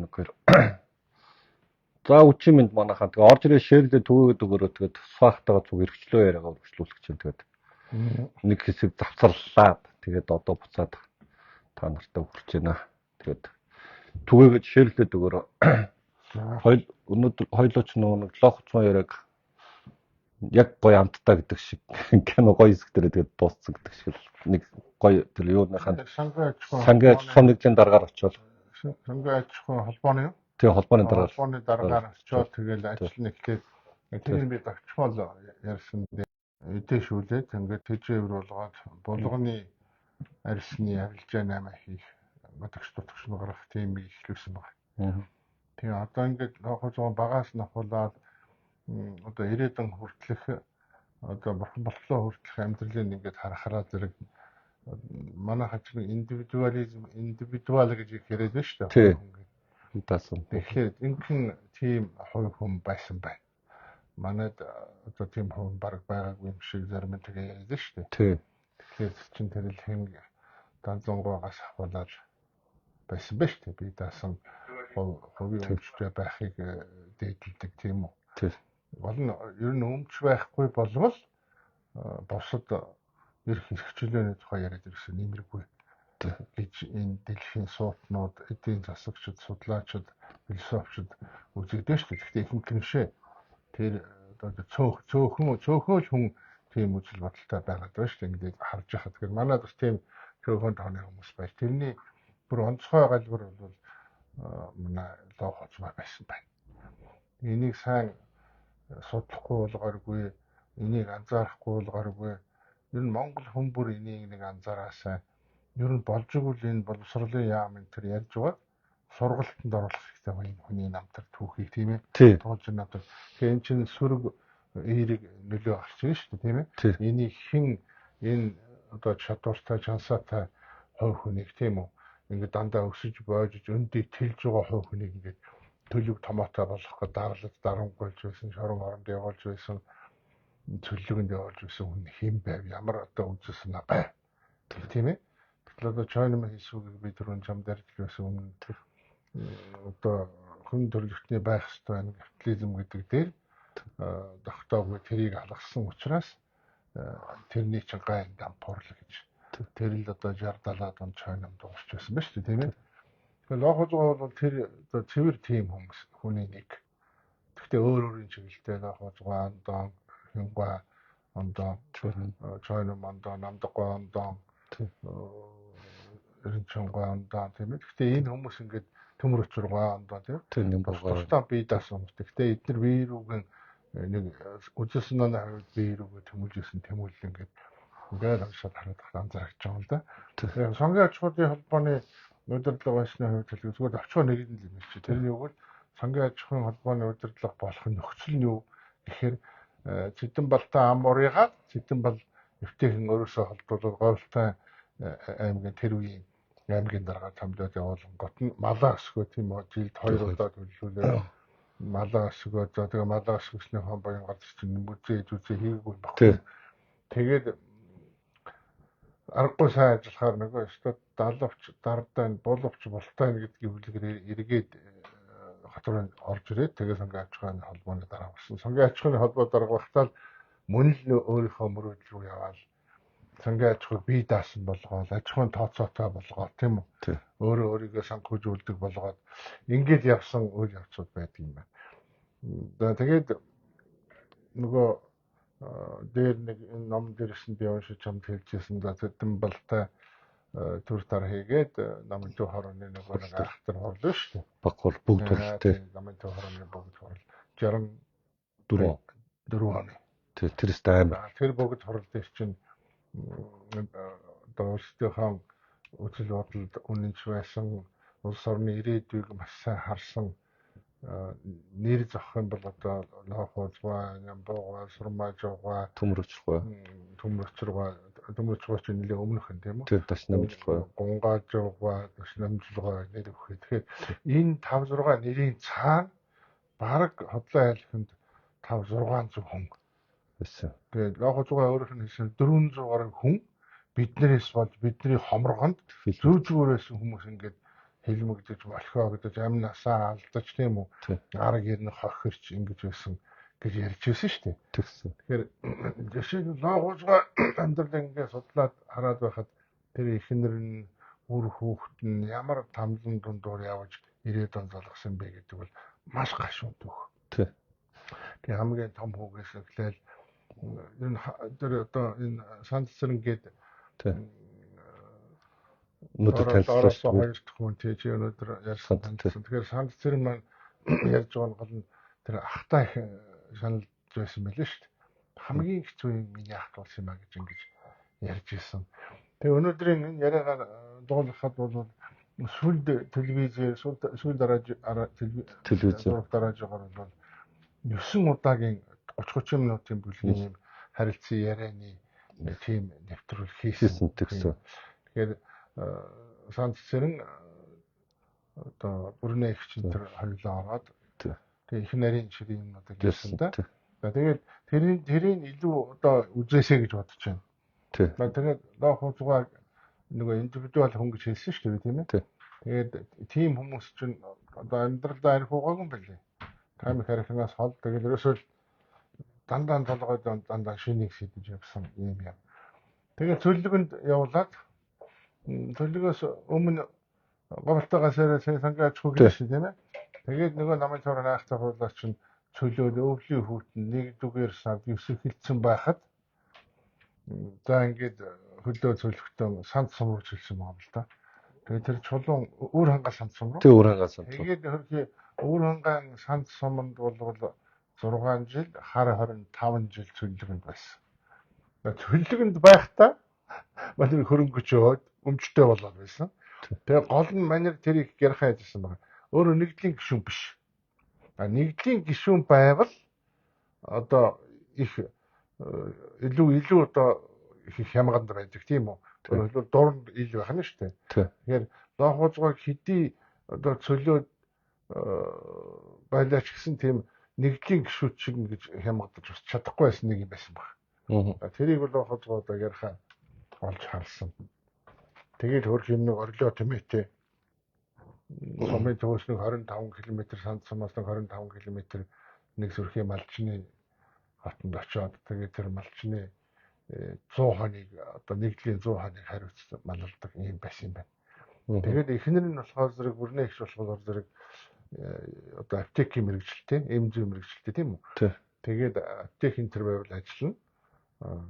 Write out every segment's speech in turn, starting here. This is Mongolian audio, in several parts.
Нөкөр. За үчимэнд манайхаа тэгээ орж ирээ шэрлээ төгөөд өгөрөө тэгээд фактагаа зүг эргчлөө яриагаа үргэлжлүүлэх чинь тэгээд нэг хэсэг завсарлаад тэгээд одоо буцаад та нартай хүрч байна. Тэгээд түгээгээд шэрлээд өгөрөө өнөөдөр хоёлоо ч нэг лох цон яриаг яг гоё амттай гэдэг шиг кино гоё хэсэг дээр тэгээд дууссан гэдэг шиг нэг гоё тэр юуныхаа сангийн аж ахуйн нэгжийн дараагаар очивол сангийн аж ахуйн холбооны юу? Тэгээ холбооны дараагаар очиод тэгэл ажил нь эхлээд тэр би давчмал ярьсан эдэшүүлээд ингээд тэжээвэр болгоод булганы арьсны арилжаа 8 хийх бодогч гарах тийм ихлүүлсэн байна. Тэгээ одоо ингээд нохоо багаас нь ахуулаад одоо ирээдүйн хүртэлх одоо болтлоо хүртэлх амьдралыг ингээд харахаараа зэрэг манай хачин индивидуал гэж яриад байна шүү дээ. Тэгэхээр инхэн тийм хувь хүн байсан байна. Манайд одоо тийм хүн баг байгаагүй юм шиг зарим нь тэгээ яриад байна шүү дээ. Тэгэхээр чин тэр л хэн данзонгоогоос ахуулаад байсан байна шүү дээ. Би даасан хувийн өмчтэй байхыг дээдэлдэг тийм үү. Болно ер нь өмч байхгүй болвол босод эрх хэрэгчлөөний тухай яриад ирсэн нэмэргүй гэж энэ дэлхийн суутнууд, эдийн засагчид, судлаачид, философчид үзэгдэж шүү дээ. Гэхдээ ихэнх нь шээ тэр одоо цөөхөн л хүн тийм үзэл бодолтой байгаад байна шүү дээ. Ингээд харж байхад тэгэхээр манай бас тийм цөөхөн тооны хүмүүс байж. Тэрний бүр онцгой галбар бол манай лоо хоцмаа байсан байна. Энийг сайн судлахгүй болгооргүй, энийг анзаарахгүй болгооргүй. Ер нь Монгол хүн бүр энийг нэг анзаараасаа ер нь болж игэл энэ боловсролын яам энэ төр ярьж байгаа сургалтанд оруулах хэрэгтэй байна хүний намтар түүхийг тийм ээ туулж надад тэгэхээр эн чинь сүрэг эерэг нөлөө гарч ирж шүү дээ тийм ээ энийг хэн энэ одоо чадвартай чансаатай хувь хүнийг тийм үү ингээд дандаа өсөж боожж өндийг тэлж байгаа хувь хүнийг ингээд төлөв томоотой болгох гэж дарлаж дарамгуулж байсан шорон оронд явуулж байсан цөллөгөнд явуулж байсан хүн хэн байв ямар одоо үзсэн бай тийм ээ одоо Чойнм хийсүүгийг би түрүүн зам дээр хэлсэн өмнө одоо хүн төрөлхтний байх ёстой нэг капитализм гэдэг дээр тогтоогүй тэрийг алгасан учраас тэрний чинь гайн дампуурлаг гэж тэр л одоо 60-70 он Чойнм дуусч байсан ба шүү дээ тийм ээ. Тэгэхээр лохозгоо бол тэр одоо цэвэр тийм хүмүүс хүний нэг. Гэхдээ өөрийн чиглэлтэй лохозгоо ондоо хингаа ондоо Чойнм ондоо намдаггүй ондоо эренчонгой ондоо тийм ээ. Гэхдээ энэ хүмүүс ингээд төмөр өчргөө ондоо тийм ээ. Тусдаа бие даасан хүмүүс. Гэхдээ эдгээр бие рүүгэн нэг үзэл санааны хувьд бие рүүгээ төмөлжсэн тэмүүлэл ингээд амшаад хараад анзаарч байгаа юм да. Тэгэхээр сангийн аж ахуйн холбооны удирдлага байсны хувьд зүгээр очихоо нэг нь л юм чи. Тэрний үг л сангийн аж ахуйн холбооны удирдлага болох нөхцөл нь юу гэхээр Цэдэн балтай ам урыгаад Цэдэн бал эвтэйхэн өөрөөсөө холбоолол говьтай аймгийн тэр үеийн аймгийн дарга томдоод явуулгот нь малаа өсгөө тийм үү жилд 2 удаа төлөвлөлөө малаа өсгөө тэгээ малаа өсгөсний хон боён газар чинь музей хийгээгүй баггүй. Тэгээд аргагүй сайн ажиллахаар нөгөө өстөд далавч дардаа булавч бултай гэдгийг үлгэр эргээд хатварын орж ирээд тэгээ сангийн аж ахуйн холбооны дарга болсон. Сангийн аж ахуйн холбоо дарга багтаал мөн л өөрийнхөө мөрөөдөл рүү яваал сангийн аж ахуйг бие даасан болгоод аж ахуйн тооцоотой болгоод тийм үү өөрийгөө санхүүжүүлдэг болгоод ингээд явсан үйл явцуд байдаг юм байна. Тэгээд нөгөө дээр нэг энэ ном дээрсэн би уншиж чамд хэлжсэн за Цэдэн балтай төр тар хийгээд намын төв хорооны нэг ахтар хорлоо шүү дээ. Багвар бүгд хурлаа. Намын төв хорооны бүгд хурл 64 оны. Тэрс тайм. Тэр бүгд хурл дээр чинь одоо өөрсдийнхөө үзэл бодолд үнэнч байсан улс орны ирээдүйг маш сайн харсан нэр зах юм бол одоо лохозгоо, Нямбогоо, Сурмаажгаа, Төмөрчгөө чинь нэлээ өмнөх нь тийм үү? Тэр тас намжлгаа. Гунгаажгаа, тас намжлгаа нэр өгөх. Тэгэхээр энэ 5-6 нэрийн цаана баг хотлоо айлханд 5-600 хүн байсан. Тэгээд лохозгоо өөрөөх нь хэлсэн 400 гаруй хүн биднээс болж бидний хомрогонд зөв зүгээр байсан хүмүүс ингээд хэлмэгдэж болохоо гэж амь насаа алдаж тийм үү арга ирнэ хохирч ингэж байсан гэж ярьж байсан шүү дээ. Тэгсэн. Тэгэхээр жишээ нь лоогоосгоо амьдрал ингээд судлаад хараад байхад тэр ихнэр нь үр хүүхэд нь ямар тамлан дундуур явж ирээд онцолгосон бэ гэдэг бол маш гашуун түүх. Тий. Тэгээ хамгийн том хүүгээс эхлээл энэ тэр одоо энэ санд цэрэнгээд өнөөдөр танилцлаа шүү дээ. Хоёр дахь хүн тий чи өнөөдөр ярьсан. Тэгэхээр санд цэрэн маань ярьж байгаа нь гол нь тэр ахтай их шаналж байсан байлээ шүү дээ. Хамгийн хэцүү юм миний ахт болсон юм а гэж ингэж ярьж ирсэн. Тэгээ өнөөдрийн энэ яриагаар дуулахад бол сүлд телевизээр сүлд дараажгаар бол 9 удаагийн 30 минутын бүлгийн юм харилцан ярианы тийм нэвтрүүл хийсэн тэгсэн. Тэгэхээр санд цэрэн одоо бүрнээ их чинь тэр хойлоо ороод тэгээ их нарийн ширийн юмнуудыг хийсэн да. Тэгээд тэрийн илүү одоо үзээсэй гэж бодож байна. Тэгээд лоо хуцгаа нөгөө индивидуал хүн гэж хэлсэн шүү дээ тийм ээ. Тэгээд тийм хүмүүс чинь одоо амьдралдаа арих угаагүй юм байна. Тайм харихнаас хол тэгэл ерөөсөө дандаа толгойд дандаа шинийг шидэж явсан юм яа. Тэгээд цөллөгөнд явуулаад цөллөгөөс өмнө говьтойгоос сангааж хүлээсэн тийм ээ. Тэгээд нөгөө намын цорын айхтар хуулаач чинь цөлөөд өвлийн хүүтэн нэг дүгээр сард 9 хилцэн байхад за ингээд хөлөө цөлөхтөө санд сум руу чилсэн байгаа юм л да. Тэгээд тэр чулуун өөр хангаа санд сум руу. Тэг өөр хангаа санд. Тэгээд хөрхи өөр хангаан санд суманд бол 6 жил хар 25 жил цөллөгөнд байсан. Цөллөгөнд байхдаа манай хөрөнгөч өгөөд өмчтэй болоод байсан. Тэгээ гол нь манер тэрийг ярихаа яжсан байна. Өөрөө нэгдлийн гишүүн биш. Нэгдлийн гишүүн байвал одоо их илүү одоо их хямганд байдаг тийм үү? Өөрөлдөө дуранд ил байх нь шүү дээ. Тэгэхээр лоохоцгойг хэдий одоо цөлөөд байлаач гэсэн тийм нэгдлийн гишүүд шиг ингэж хямгадаж бас чадахгүй байсан нэг юм байсан баг. Тэрийг бол лоохоцгой одоо ярихаа олж харсан. Тэгээд хөрх юм нэг орлоо тэмээтэй. Сумын төвөөс нэг 25 км санд сумаас нэг 25 км нэг сүрхийн малчны хотод очиод тэгээд тэр малчны 100 хоног одоо нэгдлийн 100 хоног хариуцсан малладаг юм байсан юм байна. Тэгээд эхнэр нь болохоор зэрэг бүрнээ их болохоор зэрэг одоо аптекийн мэрэгчлээ, эмзэг мэрэгчлээ тийм үү? Тэгээд аптекийн тэр байвал ажиллана.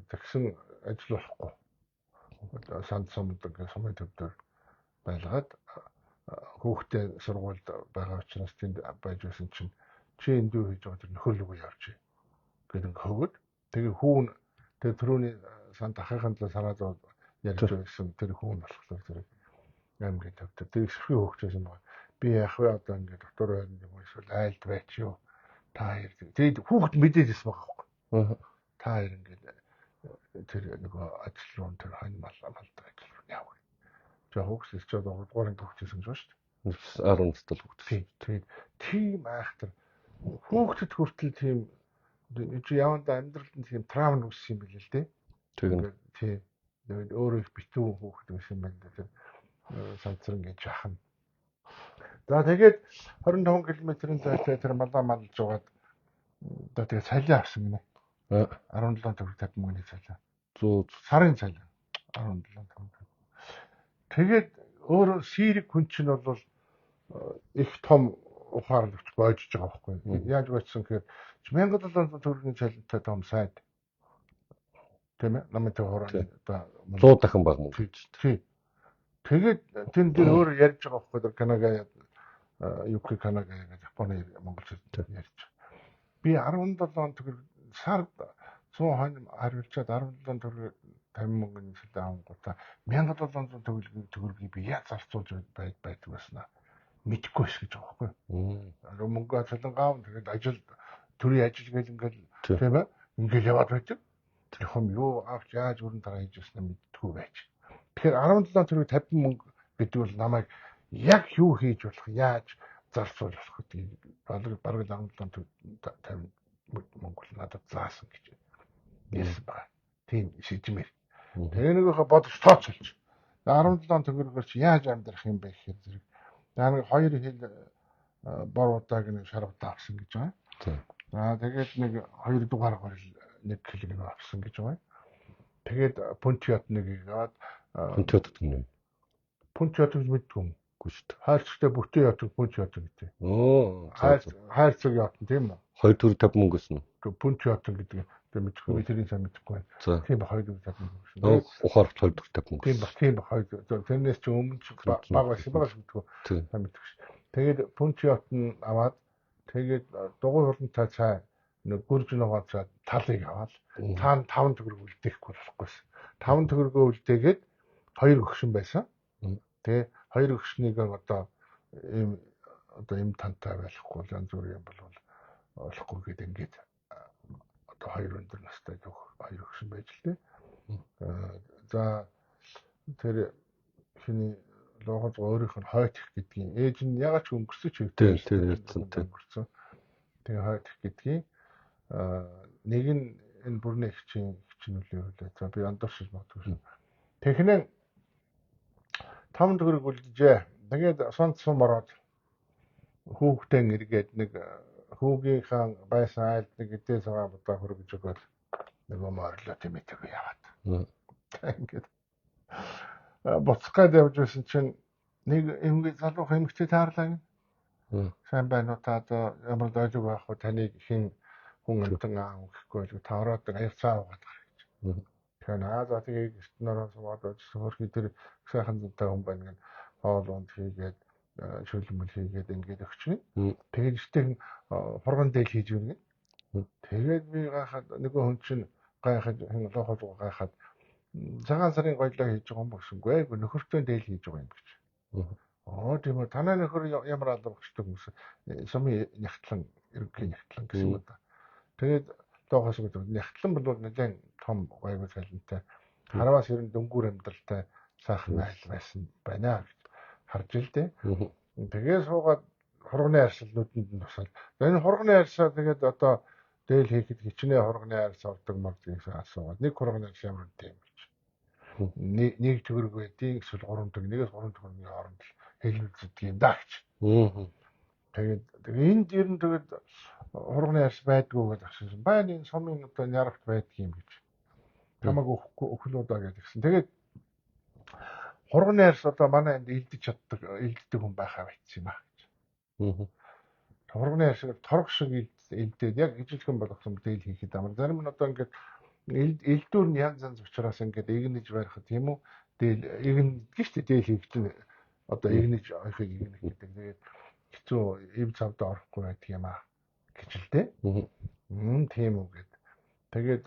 Тэгсэн ажиллахгүй. Санд сумд сумын төвдөр байлгаад хүүхдээ сургуульд байгаа учраас тэнд байж байсан чинь чи энд юу хийж байгаа тэр нөхөр рүүгээ явж гэдэг хөвгөд тэгээ хүүн тэгээ түрүүний санд ахыхын талаас хараад ярьж байсан тэр хүүн болохоор зэрэг аймгийн төвдөр тэр ихсрхийн хөөгчөөс юм байна. Би яах вэ одоо ингээд доктор байрны юм эсвэл айлд байч юу та хоёр тэгээд хүүхд мэдээд ирсэн байгаа байхгүй. Та хоёр ингээд тэр нөгөө ажил руу тэр хань малдаг ажил руу яав. Хөгсөж ч одоо 3 дугаар хөгжсөн гэж байна шүү дээ. 10 настай хөгжсөн. Тийм айхтар хүүхдэд хүртэл тийм явандаа амьдралд тийм травм үүссэн юм билээ л дээ. Тийм. Өөрөө их битүү хүүхд байсан юм байна тэр санцран гэж яхан. За тэгээд 25 км-ийн зайтай тэр малаа малж жагаад одоо тэгээд цалиа авсан гинэ. 17 төгрөг 50 мөнгөний цалиа. 100 сарын цалиа 17 төгрөг. Тэгээд өөрөө сирэг хүн чинь бол их том ухаарлагч боожж байгаа байхгүй. Яаж боцсон гэхээр 1700 төгрөгийн цалинтай том сайд. Тийм ээ. Намын төгрөг одоо 100 дахин баг мөн. Тийм. Тэгээд тэн дээр өөр ярьж байгаа байхгүй. Тэр Канага UK Канага гэдэг Японы Монголчууд ярьж. Би 17 төгрөг сард 100 хоног хариулчаад 17 төгрөг 50 мөнгөний цалин авангуудаа 1700 төгрөгийг би яаж зарцуулж байдаг байснаа мэдэхгүй ш гэж байгаа байхгүй. Мөнгө цалин гав тэгээд ажил төрийн ажил гэл ингээл тийм ээ ингээл яваад байдаг. Тэр хом юу авч яаж өрн дараа хийж яснаа мэдтгүй байж. Тэгэхээр 17 төгрөг 50 мөнгө гэдэг бол намайг яг юу хийж болох яаж зарцуулж болох гэдэг бараг 17 төгрөг 50 мөнгө бол надад заасан гэж ярьсан байна. Тийм шийдмээр. Тэгээ нөгөөхөө бодож тооцоолж. 17 төгрөгөөр чи яаж амьдрах юм бэ гэхээр зэрэг. Нэг 2 хил бор удааг нэг шаргуудаа авсан гэж байгаа. За тэгээд нэг 2 дугаар горил 1 кг авсан гэж байгаа. Тэгээд пунчиот нэг игээд Пунчиот гэдэг нь. Пунчиот гэж мэдгүй юм. Хайрцагтай бүтэн ятг пунчиот гэдэг. Хайрцаг ятн тийм үү? 250 мөнгө гэсэн. Пунчиот гэдэг мэдхгүй тэрийн сайн мэдхгүй. Тийм ба 250 мөнгө. Ухаарч 250 мөнгө. Тийм ба 2. Тэрнээс ч өмнө бага шибагаш мэдгүй. Сайн мэдгүй. Тэгээд пунчиот нь аваад тэгээд дугуй хурлантай цай нэг гүрж ногоо цай талыг аваад таан 5 төгрөг үлдээхгүй болохгүйсэн. 5 төгрөгөө үлдээгээд 2 өгшин байсан. Тэгээ 2 өгшнийг одоо ийм тантай байхгүй янз бүрийн юм бол болохгүй гэдэг ингээд одоо 2 өндөр настай 2 өгшин байж л дээ. За тэр хиний логоц өөрийнх нь хойт их гэдгийг ээж нь ягаад ч өнгөрсөн ч үгүй өнгөрсөн. Тэгээ хойт их гэдгийг нэг нь энэ бүрний хичээн хүлээ. За би андууршиж магадгүй. Технэн 5 төгрөг үлдэжээ. Тэгээд сонцсон бороод хүүхдээ эргээд нэг хүүгийнхаа байсан айлд нэг эдээ цагаан бодоо хөргөж өгöd нөгөө морилоо тэмээтэйг яваад. Ингээд боцгаад явж байсан чинь нэг эмгэг залуу эмгэгтэй таарлаа. Сайн байна уу та одоо ямар дойжог байх вэ? Таныг хин хүн амтан аа гэхгүй л та ороод аяр цаа угаад байгаа гэж. Тэгэхээр за тэгээ ертөнөөрөө суугаад очсон хөрхий тэр сайхан зүйтэй хүн байна гэн хоолонд хийгээд шүлмэл хийгээд ингээд өгч нь. Тэгээд ихтэй хурган дээл хийж өгнө. Тэгээд би гайхаад нөгөө хүн чинь гайхаад лохож гайхаад цагаан сарын гоёлоо хийж байгаа юм болсонгүй. Нөхөртөө дээл хийж байгаа юм гэж. Тийм үү танай нөхөр ямар алба өгчдөг юм бэ? Сумын нягтлан ерөнхий нягтлан гэсэн үг да. Тэгээд доогоос нь нягтлан бол нэлээд том гойгоо цалинтай. Хараваас ер нь дөнгүүр амьдралтай сайхан айл байсан байна гэж харж ил дээ. Тэгээд суугаад хурганы арсал нүдэнд нь тусаад. Энэ хурганы арсаа тэгээд одоо дээл хийхэд хичнээн хурганы арс авдаг магдгийг асуугаад нэг хурганы арс ямар тийм гэж. Нэг төгрөг байдیں۔ Эсвэл 3 төгрөг, нэгээс 3 төгрөгийн хооронд хэлүүлдэг юм даа гэж. Тэгээд энд ер нь тэгээд хурганы арс байдгүй гэж асуусан. Байна энэ сумын одоо нярагт байдаг юм гэж. Тамаг өхлөөдөө гэдгсэн. Тэгээд хурганы арс одоо манай энд илдэж илддэг хүн байхаа байцсан юм аа гэж. Хурганы арс торг шиг илдээд яг ижилхэн болгосон дээл хийхэд амар. Зарим нь одоо ингээд элдүүр нь янз янз учраас ингээд игнэж барихад тийм үү? Дээл игнэж штэ дээл хийгч нь одоо игнэж ойхыг игнэх гэдэг. Тэгээд хэцүү эв цавд орохгүй байдаг юм аа гэж л дээ. Тийм үү гэд. Тэгээд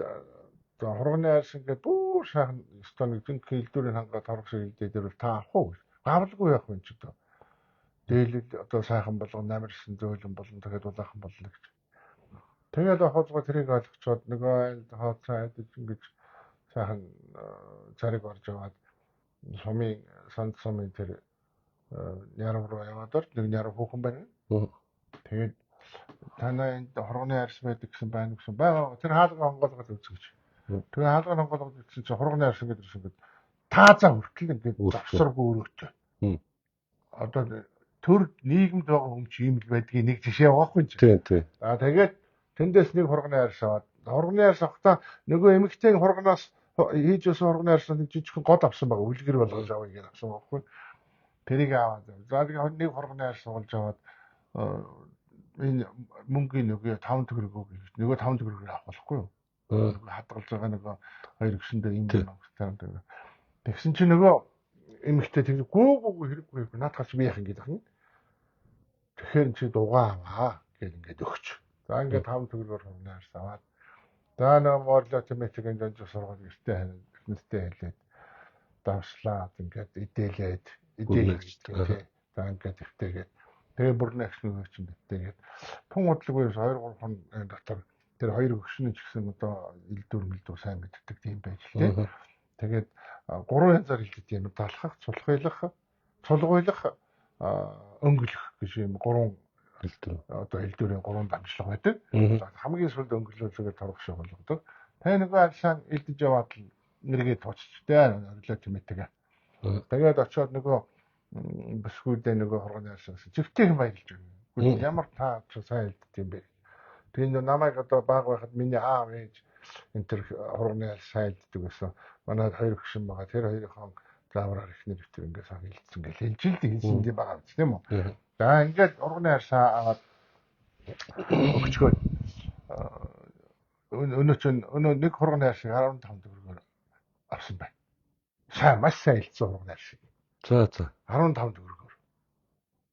хурганы арс ингээд бүр сайхан стон нэг элдүүрийн хангаа торг шиг илдээд ирвэл та авах уу? Авалгүй явах юм ч одоо. Дээл одоо сайхан болгон намирсан зөөлөн болон тэгээд улаахан болно гэж. Тэгээд хооцгоо тэрийг ойлгочоод нөгөө айлд хооцоо айдаж ингэж сайхан цариг орж яваад сумын санд сумын тэр ярав руу яваад нэг ярав хүүхэн байна. Тэгээд танай энд хурганы арс байдаг гэсэн байна гэсэн байгаа. Тэр хаалга онгоолгоод үзэж. Тэгээд хаалга онгоолгоод үзсэн чинь хурганы арс ингэж ирсэн гэдэг таазаа хүртэл ингэж завсаргүй өрөөтэй. Одоо төр нийгэмд байгаа хүн чи юм л байдгийг нэг жишээ авахгүй юм чи. Тийм. Тэгээд тэндээс нэг хурганы арс аваад хурганы арс авахтаа нөгөө эмэгтэй хурганаас хийж өсөн хурганы арс нэг жижигхэн гол авсан байгаа. Үлгэр болгож авъя гэж авсан байхгүй. Тэрийг аваад. За нэг хурганы арс болж аваад энэ мөнгөний нөгөө 5 төгрөг өгөх гэж. Нөгөө 5 төгрөгээр авах болохгүй юу? Хадгалж байгаа нөгөө хоёр гүшэндээ юм байна. Тэгсэн чинь нөгөө эмэгтэй тэр гүүгүү хэрэггүй наадхалч би яах ингэж ахна. Тэгэхээр чи дугаа аваа гэж ингэж өгч. За ингээд 5 төгрөгөөр хурганы арс аваад. За нөгөө морлоо тэмээтэйг энэ сургууль гэртээ хэлээд давслаад ингээд идээлээд идээлээ. За ингээд ихтэйгээд тэгээ бүрний агшны өгч ингээд тун удлаагүй 2-3 хон дотор тэр хоёр өгшний ч гэсэн одоо элдвэр мэлдүү сайн мэддэг тийм байж лээ. Тэгээд 3 янзаар хэлдэг юм талхах, цулгуйлах, өнгөлөх гэж юм 3 элдвэр одоо элдвэрийн 3 дамжлага байдаг. Хамгийн сүүлд өнгөлөөсөөр торгох шиг болгодог. Тэгээ нөгөө арсаа элдэж яваад л нэргээ тооцчтэй орлоо тэмээтэйгээ. Тэгээд очиод нөгөө бисгүүдээ нөгөө хоргоны ярьсан. Зэгтэйхэн баярлж байгаа. Ямар та сайн хэлдэг юм бэ? Тэгээд намайг одоо баг байхад миний аав ээж энэ төр хоргоны сайн хэлдэг гэсэн. Манай хоёр гүшин байгаа. Тэр хоёрын заавраар ихнэр өвтөр ингээд сан хэлсэн гэж хэлж хэлсэн юм байгаа биз тийм үү? За ингээд хоргоны ярьсаа аваад өгчгөө өнөө нэг хоргоны ярьсыг 15 төгрөгөөр авсан байна. Сайн маш сайн хэлсэн хоргоны ярьсыг. За 15 төгрөгөөр.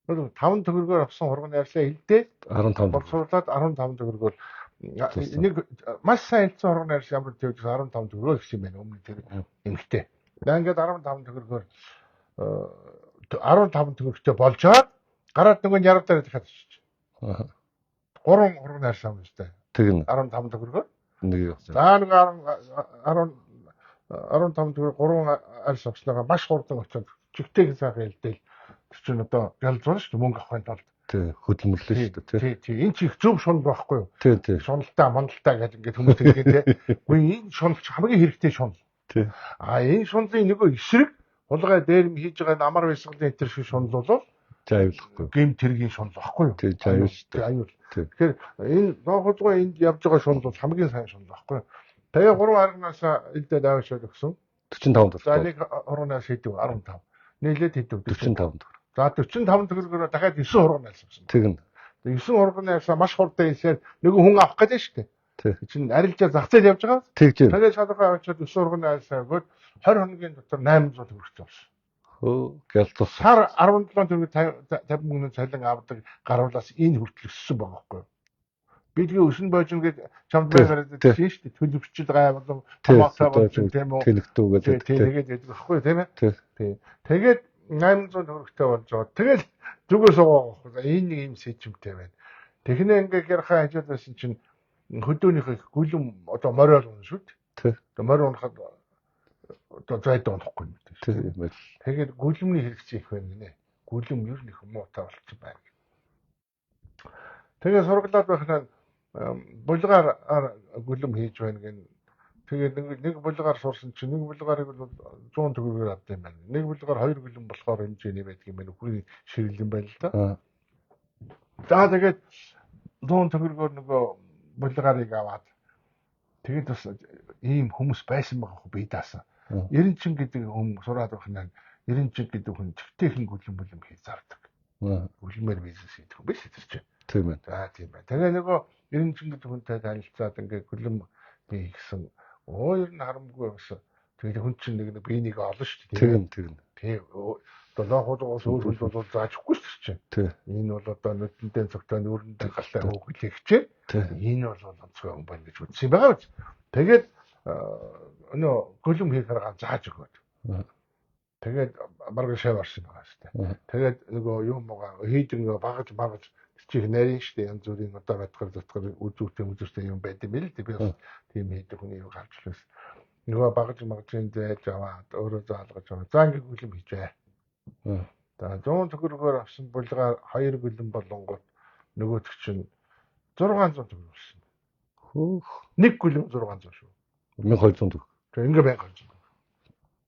5 төгрөгөөр авсан хоргоны ярьсаа хэлдээ 15 боловсруулаад 15 төгрөгөөр нэг маш сайн хэлсэн хоргоны ярьс ямар төвч 15 төгрөгөөр гэсэн юм байна. Өмнө тэр эмхтэй. За ингээд 15 төгрөгөөр 15 төгрөгтэй болж байгаа. Гараад нөгөө яруу дээр дахиад очиж. 3 хоргоны ярьс авсан юм. Тэгнэ. 15 төгрөгөөр. Нэг явсан. За нэг 15 төгрөг 3 арьс авснаа маш хурдан очиод чигтэйг сайхан хэлдээл. Тэр чинь одоо гэлзуун шүү дээ мөнгө авахын тулд. Тий, хөдөлмөрлөө шүү дээ, тий. Энэ чих зөв шунал байхгүй юу? Тий. Шуналтай, мандалтай гэдэг ингээд хүмүүс хэлдэг тий. Үгүй энэ шунал хамгийн хэрэгтэй шунал. Тий. Энэ шунлын нөгөө эсрэг хулгай дээр хийж байгаа амар бясгалын энэ шиг шунал бол жаавлахгүй. Гим тэргийн шунал байхгүй юу? Тий, жаавл шүү дээ. Аюул. Тэгэхээр энэ ноохолгой энд явж байгаа шунал бол хамгийн сайн шунал байхгүй юу? Тэгээ 3 арганаас элдээ давшаад өгсөн. 45 төгрөг. За нэг хоргоноос хэдв 15. Нийлээд хэдв 45 төгрөг. За 45 төгрөгөөр дахиад 9 хоргоноос авсан. Тэгнэ. 9 хоргоноос маш хурдан хэлсээр нөгөө хүн авах гэж шүү дээ. Тий. Чинь арилжаа зах зээл явж байгаа. Тэгж. Тэгээд шалгахаа авчиад 9 хоргоноос аваад 20 хоногийн дотор 800 төгрөгтэй болсон. Хөө гэлтус. Сар 17 төгрөг 50 мөнгөний цалин авдаг гаруулаас энэ хүртэл өссөн байгаа байхгүй юу? Би тэгээ өсөн боожин гэж чамд байгаад тийм шүү дээ. Төлөвчд гай болон хамаатаа болж тийм үү. Тэнэгтүүгээд тэгээд байдаг байхгүй тийм ээ. Тий. Тэгээд 800 төгрөгтэй болж байгаа. Тэгэл зүгээр суугаа байхгүй. Энэ нэг юм сэжимтэй байна. Технээ ингээ ярахаа хажууд байсан чинь хөдөөнийхөө гүлэм одоо морь олно шүү дээ. Тий. Одоо морь унахад одоо зайд унахгүй юм дээ. Тийм байл. Тэгээд гүлэмний хэрэгцээ их байна гинэ. Гүлэм ер нь их муутай болчихсон байна. Тэгээд сургалаад байхнаа булгаар гүлэм хийж байна гэн. Тэгээд нэг булгаар сурсан чинь нэг булгаарыг бол 100 төгрөгөөр авдаг юм байна. Нэг булгаар 2 гүлэм болохоор хэмжээний байдаг юм байна. Үхрийн ширэл юм байна л да. За тэгээд 100 төгрөгөөр нөгөө булгаарыг аваад тэгээд бас ийм хүмүүс байсан байгаа хөө би даасан. 90 гэдэг хүн сураад байхнаа 90 гэдэг хүн чигтэйхэн гүлэм хийж зардаг. Гүлмээр бизнес хийдэг юм биш үү тэр чинь. Тийм ээ. За тийм байна. Тэгээ нөгөө 90 гэдэг хүнтэй танилцаад ингээ гүлэм хийгсэн. Ер нь харамгүй байсан. Тэгээ хүн чинь нэг биенийг олно шүү дээ. Тэгнэ. Тийм. Одоо хуудгаас өөр хүн бол заажгүй шүү дээ. Тийм. Энэ бол одоо нүдэндээ цогтой нүрэндээ галтай хөөхөл ихчээ. Энэ бол онцгой хүн байна гэж үзсэн байгаа биз. Тэгээд өнөө гүлэм хийхээр зааж өгөөд. Тэгээд бараг шав орсон байгаа шүү дээ. Тэгээд нөгөө юм байгаа хийдэг нөгөө багаж чих нарийн шүү дээ. Янз бүрийн одоо батгаар үзүүртэй юм байд юм л дээ. Би бас тийм хийдэг хүний юу гарч лээс. Нөгөө багаж магазин зайж аваад өөрөө заалгаж аваа. За ингээ гүлэм хийжээ. За 100 төгрөгөөр авсан булгаар 2 гүлэм болонгууд нөгөөт чинь 600 төгрөг болсон. Хөөх. Нэг гүлэм 600 шүү. 1200 төгрөг. Тэгээ ингээ 1200.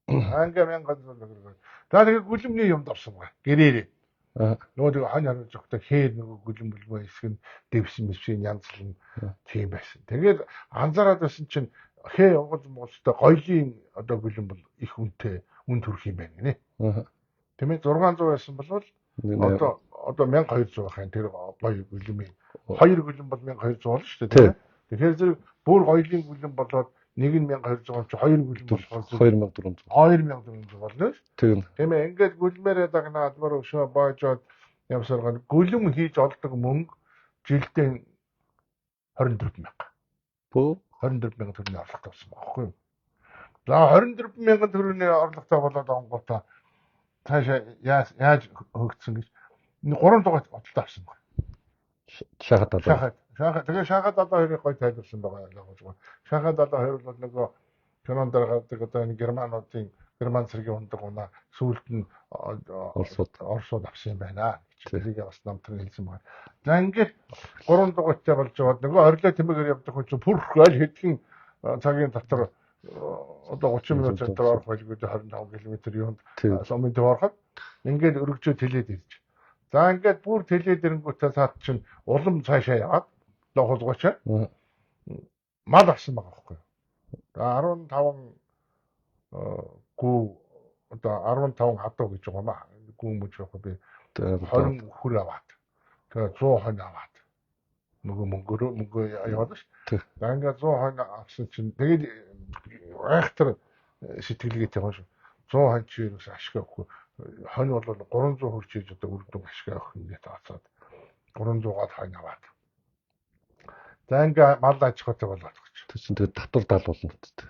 Ингээ 1200 төгрөг. За тэгээ гүлэмний юмд орсон байгаа. Гэрээрээ. Нөгөө хань харуулж өгтөө хээр нөгөө гүлэмбэлмөө хэсэг нь дэвсэн мэвшийн янзлан тийм байсан. Тэгээд анзаараад байсан чинь хээ Монголтой гоёлын одоо гүлэмбэл их үнэтэй үн төрх юм байна гинэ. Тийм ээ 600 байсан бол одоо 1200 байхын тэр гоё гүлэмийн 2 гүлэм бол 1200 болно шүү дээ. Тэгэхээр зэрэг бүр гоёлын гүлэм болоод нэг нь 1200 чи 2 гүлэм болохоор 2400. 2400 болно ш. Тийм. Тийм ээ ингээд гүлмээрээ дагнаад бүр өшөө боожоод явсаргаа гүлэм хийж олдог мөнгө жилдээ 24000. Бөө 24000 төгрөгийн орлоготой болсон байхгүй юу? За 24000 төгрөгийн орлоготой болоод онготой цаашаа яаж хөгжсөн гэж 3 дугаар оттолтой авсан байна. Шахаад одоо. Тэгээ шахаад одоо хоёрыг гой тайлбарсан байгаа юм. Шахаад одоо хоёр бол нөгөө кинонд гаргадаг одоо энэ герман цэргийн ундаг унаа сүүлд нь орсууд авсан юм байна. Чиглэлийг бас намтрын хэлсэн байна. За ингээд 3 дугаартай болж байгаа. Нөгөө орилоо тэмээгээр явдаг хүн чинь пүрх аль хэдхэн цагийн дотор одоо 30 минут центр орох байлгүй 25 км юунд сумын төв ороход ингээд өргөжөө тэлээд ирж. За ингээд бүр тэлээд ирэнгүүтээ цаад чинь улам цаашаа яваад хулгууч мал авсан байгаа байхгүй. 15 гүү одоо 15 хадуу гэж байгаа маа. Гүү мөч байхгүй би 20 хүр аваад. Тэгээ 100 хонь аваад. Мөнгө яваад ш. За ингээд 100 хонь авсан чинь тэгээд айхтар сэтгэлгээтэй байгаа шүү. 100 хонь чи юус ашиг авахгүй. Хонь бол 300 хүрч иж одоо үрдүн ашиг авах ингээд тооцоод 300-аад хонь аваад. За ингээд мал аж ахуйтай болоод гэж. Тэр чинь тэгээд татвар даалуулна гэдэг.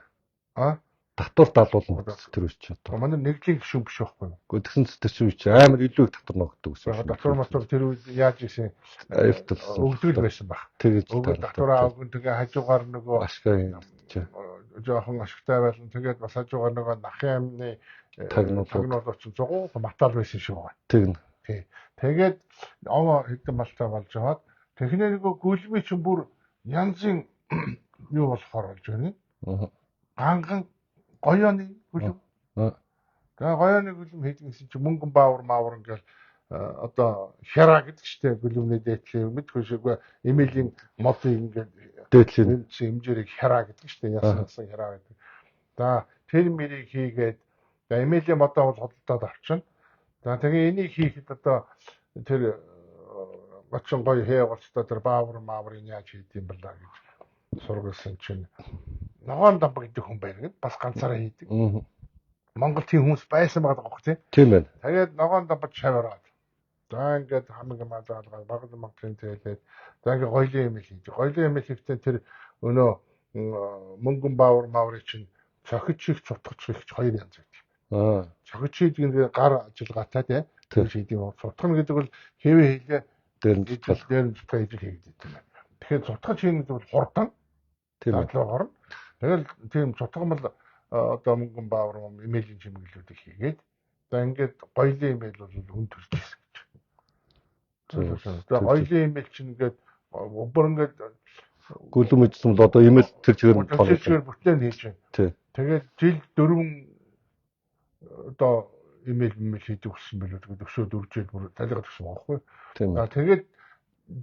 Татвар даалуулна тэр үуч одоо. Манай нэгдлийн гишүүн биш байхгүй юу? Гэхдээ тэгсэн тэр чинь үуч амар илүү их татвар ногддог гэсэн. Татвар тэр үед яаж ийсэн өгдөг байсан баг. Тэгээд татвар авах тэгээ хажуугаар нөгөө ашигтай жоохон ашигтай байлна. Тэгээд бас хажуугаар нөгөө нахын амны тагнууд очсон зугуу матал байсан шүү байна. Тэгнэ. Тэгээд овоо хэдэн малтай болж аваад техник нөгөө гүлми чинь бүр янзын юу болохоор болж байна. Ганган гоёны гүлм. Тэгээ гоёны гүлм хийдгийсэн чинь мөнгөн баавар маавар ингээл одоо хяра гэдэг чтэй гүлмний дээдлээ мэдгүй шиггүй эмилийн модыг ингээд дээдлийн хэмжээг хяра гэдэг чтэй яасан хяра гэдэг. За тэр мэрийг хийгээд эмилийн модоо бол хөдөлтөд авчин. За тэгээ энийг хийхэд одоо тэр гочин гоё хээвэлцтэй тэр баавар мааврын яаж хийдэм бэлаа гэж сургалсан чинь ногоон дамб гэдэг хүн байна гэд бас ганцаараа хийдэг. Монгол тийм хүмүүс байсан байгаа байхгүй тийм байна. Тэгээд ногоон дамбад шавараад. За ингээд хамаг юм заалгаа багд монголын зээлээд за ингээд гоёлын юм хийж. Гоёлын юм хийхдээ тэр өнөө мөнгөн баавар мааврын чинь цохиж их цутгач их хоёр янз байдаг. Цохиж хийдэг нь гар ажилгаатай тийм хийдэг юм. Цутгах гэдэг бол хэвээ хийлээ дээр нь цутгах хийж хийгдэж байна. Тэгэхээр цутгах чинь бол хурдан тийм орно. Тэгэл тийм цутгамал одоо мөнгөн баавар эмээлийн чимэглүүдийг хийгээд за ингээд гоёлын имэйл бол хүн төрж ирсэн гэж. За гоёлын имэйл чинь ингээд бүр ингээд гүлэм идсэн бол одоо имэйл тэр чигээр бүтлэн хийж байна. Тэгээд жил 4 одоо имэйл хийдэг болсон билүү. Тэгээд өшөө 4 жил бүр талигаад өгсөн байхгүй. За тэгээд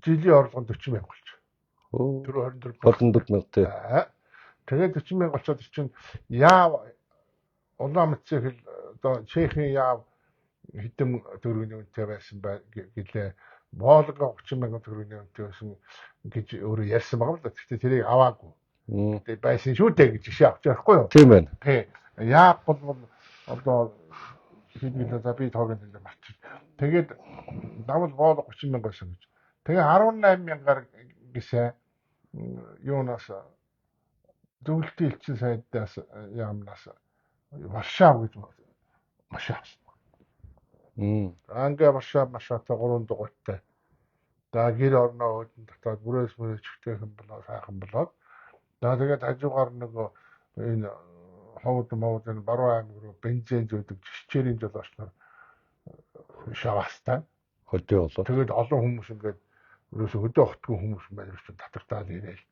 жилийн орлого 40 мянга болж. 24 мянга тий. Тэгээд 40 мянга болчиход чинь яав Улаанбаатар хэл одоо Чехийн яав хэдэн төгрөгийн үнэтэй байсан гэлээ. Боолго 30 мянга төгрөгийн үнэтэй байсан гэж өөрөө ярьсан байгаа л да. Гэхдээ тэрийг аваагүй. Тэгээд байсан шүү дээ гэж жишээ авч ярихгүй юу? Тийм байна. Тий. Яав бол одоо хэдийгээр за би тоог энэ марчих. Тэгээд давал боол 30 мянга байсан гэж. Тэгээ 18 мянгаар гисэ юунаас зөвлөлтийн элчин сайдаас яамнаас Варшав гэж маш авсан. Ангаа Варшав машаатай 3 дугуйтай. За гэр орноо өөдөн татаад бүрээс чигтэйхэн болоо сайхан болоод. За тэгээд хажуугаар нөгөө энэ ховд энэ баруун аймаг руу бензин зөөдөг жишчээрийн жолоочноор шаваастай. Хөдөө болоо. Тэгээд олон хүмүүс ингээд ерөөсө хөдөө хотгүй хүмүүс маань ч татартаад ирээл.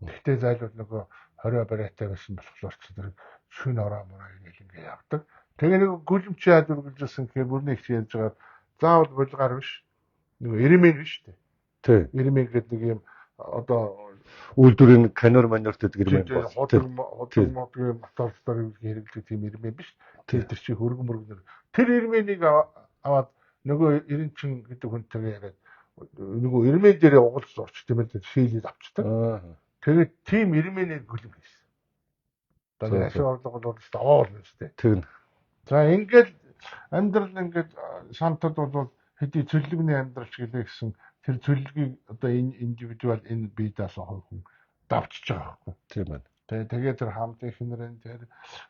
Тэгтээ зайлууд нөгөө 20 барайтай байсан болохоор ч тэр шүн ороо мороо ингээл ингээ явдаг. Тэгээ нэг гүлэмчээд үргэлжилсэн гэхээр бүрний их ярьж байгаа заавал булгаар биш. Нөгөө ирмэн биш үү? Тий. Ирмэн гэдэг нэг юм одоо үйлдвэрийн канер манерт гэдэг ирмэн байна. Ходог модгийн моторлоор хэрэглэдэг тийм ирмэн биш. Тэр чи хөргөн мөргөнөр. Тэр ирмэнийг аваад нөгөө 90 гэдэг хүнтэйгээ яриад нөгөө ирмэн дээрээ угалж орч тийм ээ шийлээд авчдаг. Тэгээд тийм ирмэнийг гүлэм хийсэн. Тэгээд ашиг орлого бол даваа болно шүү дээ. Тэгнэ. За ингээд амьдрал ингээд шантад бол хэдий цөллөгний амьдралч гэлээ гэсэн тэр цөллөгийг одоо энэ индивидуал энэ бие даасан хүн давчж байгаа байхгүй. Тийм байна. Тэгээд тэр хамт ихнэрэн тэр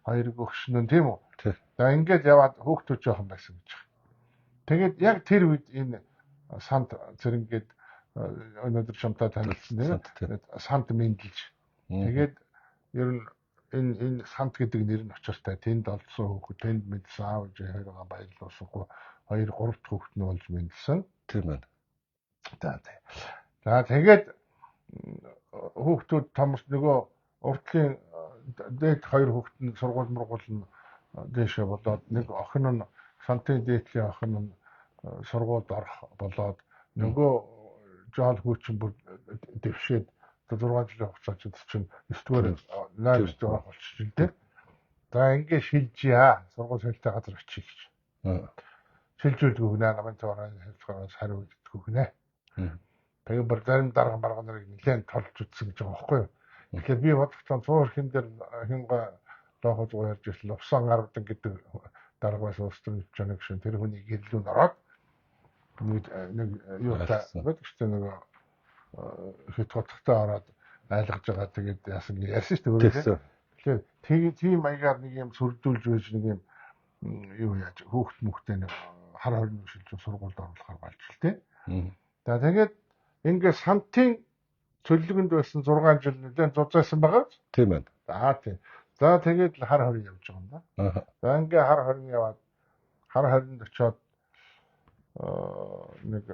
хоёр гөгшнөн тийм үү. За ингээд яваад хөөхтөж жоохон байсан гэж. Тэгээд яг тэр үед энэ сант зэрэнггээд өнөөдөр шамтаа танилцсан тийм сант мэндэлж. Тэгээд ер нь энэ сант гэдэг нэр нь очиртай тэнд олдсон хүүхэд тэнд мэдсэн аав ээж хоёроо баярлуулсангүй 2 3 дахь хүүхэд нь болж мэндэлсэн. Тийм байна. За тэгээд хүүхдүүд томс нөгөө уртлын дээд хоёр хүүхэд нь сургууль нь дээшээ болоод нэг охин нь сантын дээдлийн охин нь сургуульд орох болоод нөгөө жаал хүүчин бүр дэвшээд 6 жилийн хугацаанд чинь 9-р 8-р орох болчихсон тийм. За ингээд шилжийа сургууль солилтын газар очиж гэж. Шилжүүлдэг гүнэ намын тоороо хэлцгээс хариу өгдөг гүнэ. Тэгээ бүр зарим дарга марга нарыг нэлээд толж үтсэн гэж байгаа байхгүй юу. Тэгэхээр би бодогцсон 100 хин дээр хингаа доохож ярьж ирсэн Лувсан Гарвдан гэдэг дарга байсан улс төрийн чанар гişэн тэр хүний гэрлүүнд ороод нэг юу та бодогчтой нөгөө хэд хоттой ороод айлгаж байгаа тэгээд яасан ярьсан шүү дээ. Тэгэхээр тийм маягаар нэг юм сүрдүүлж байж нэг юм юу яаж хүүхд мөхтэй нэг хар хорин шилжүүлж сургуульд оруулахаар болж л тээ. За тэгээд ингээд сантын цөллөгөнд байсан 6 жил нэлээд зузаасан байгаа. Тийм байна. За тийм. За тэгээд хар хорин явж байгаа юм да. За ингээд хар хорин яваад хар хоринд очиод нэг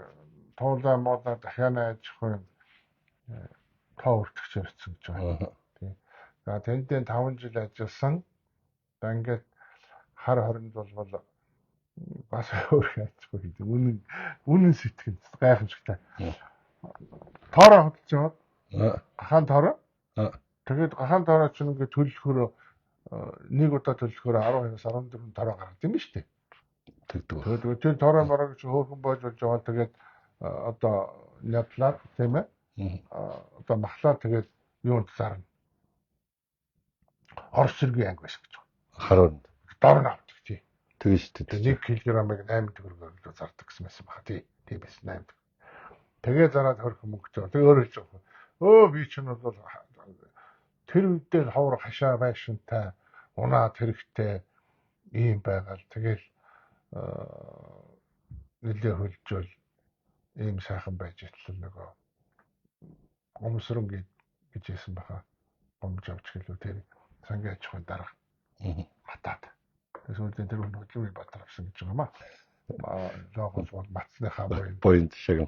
тоолаа модаа дахиана ажих юм тоо өртөгч ярьсан гэж байна. Тийм. За тэнтэй 5 жил ажилласан. За ингээд хар хоринд бол бас өөр яахгүй гэдэг. Үнэн сэтгэл гайхамшигтай. Тоороо хөдөлж яваад гахаан тоороо. Тэгээд гахаан тоороо ч ингээд төлөхөөр нэг удаа төлөхөөр 12-аас 14 тоороо гаргад юм шүү дээ. Тэгээд тэр тоороо бараг чи хөөхөн болж байгаа тэгээд одоо нятлаад тийм ээ. Одоо махлаа тэгээд юунд зарна. Орос цэргийн анги байсан гэж байна. Харууд. Дорн авдаг тий. Тэгээ шүү дээ. 1 кг-ыг 8 төгрөгөөр зардаг гэсэн байсан баха тий. Тийм байсан 8 төгрөг. Тэгээ зараад хөрх мөнгөтэй. Тэгээ өөрөө хэлж байгаа. Өө би чинь бол тэр үедээ ховор хашаа байшинтай унаад хэрэгтэй ийм байгаал. Тэгэл нэлээ хөлжөөл ийм сайхан байж итлээ нөгөө гомсрон гэж хэлсэн баха. Гомж авч гэлөө тэр сангийн аж ахуйн дарга матаад. Тэсүүлдээ тэр хөдөлмөрийн батар авсан гэж байгаа маа. Логос бол матсныхаа боёнд шиг.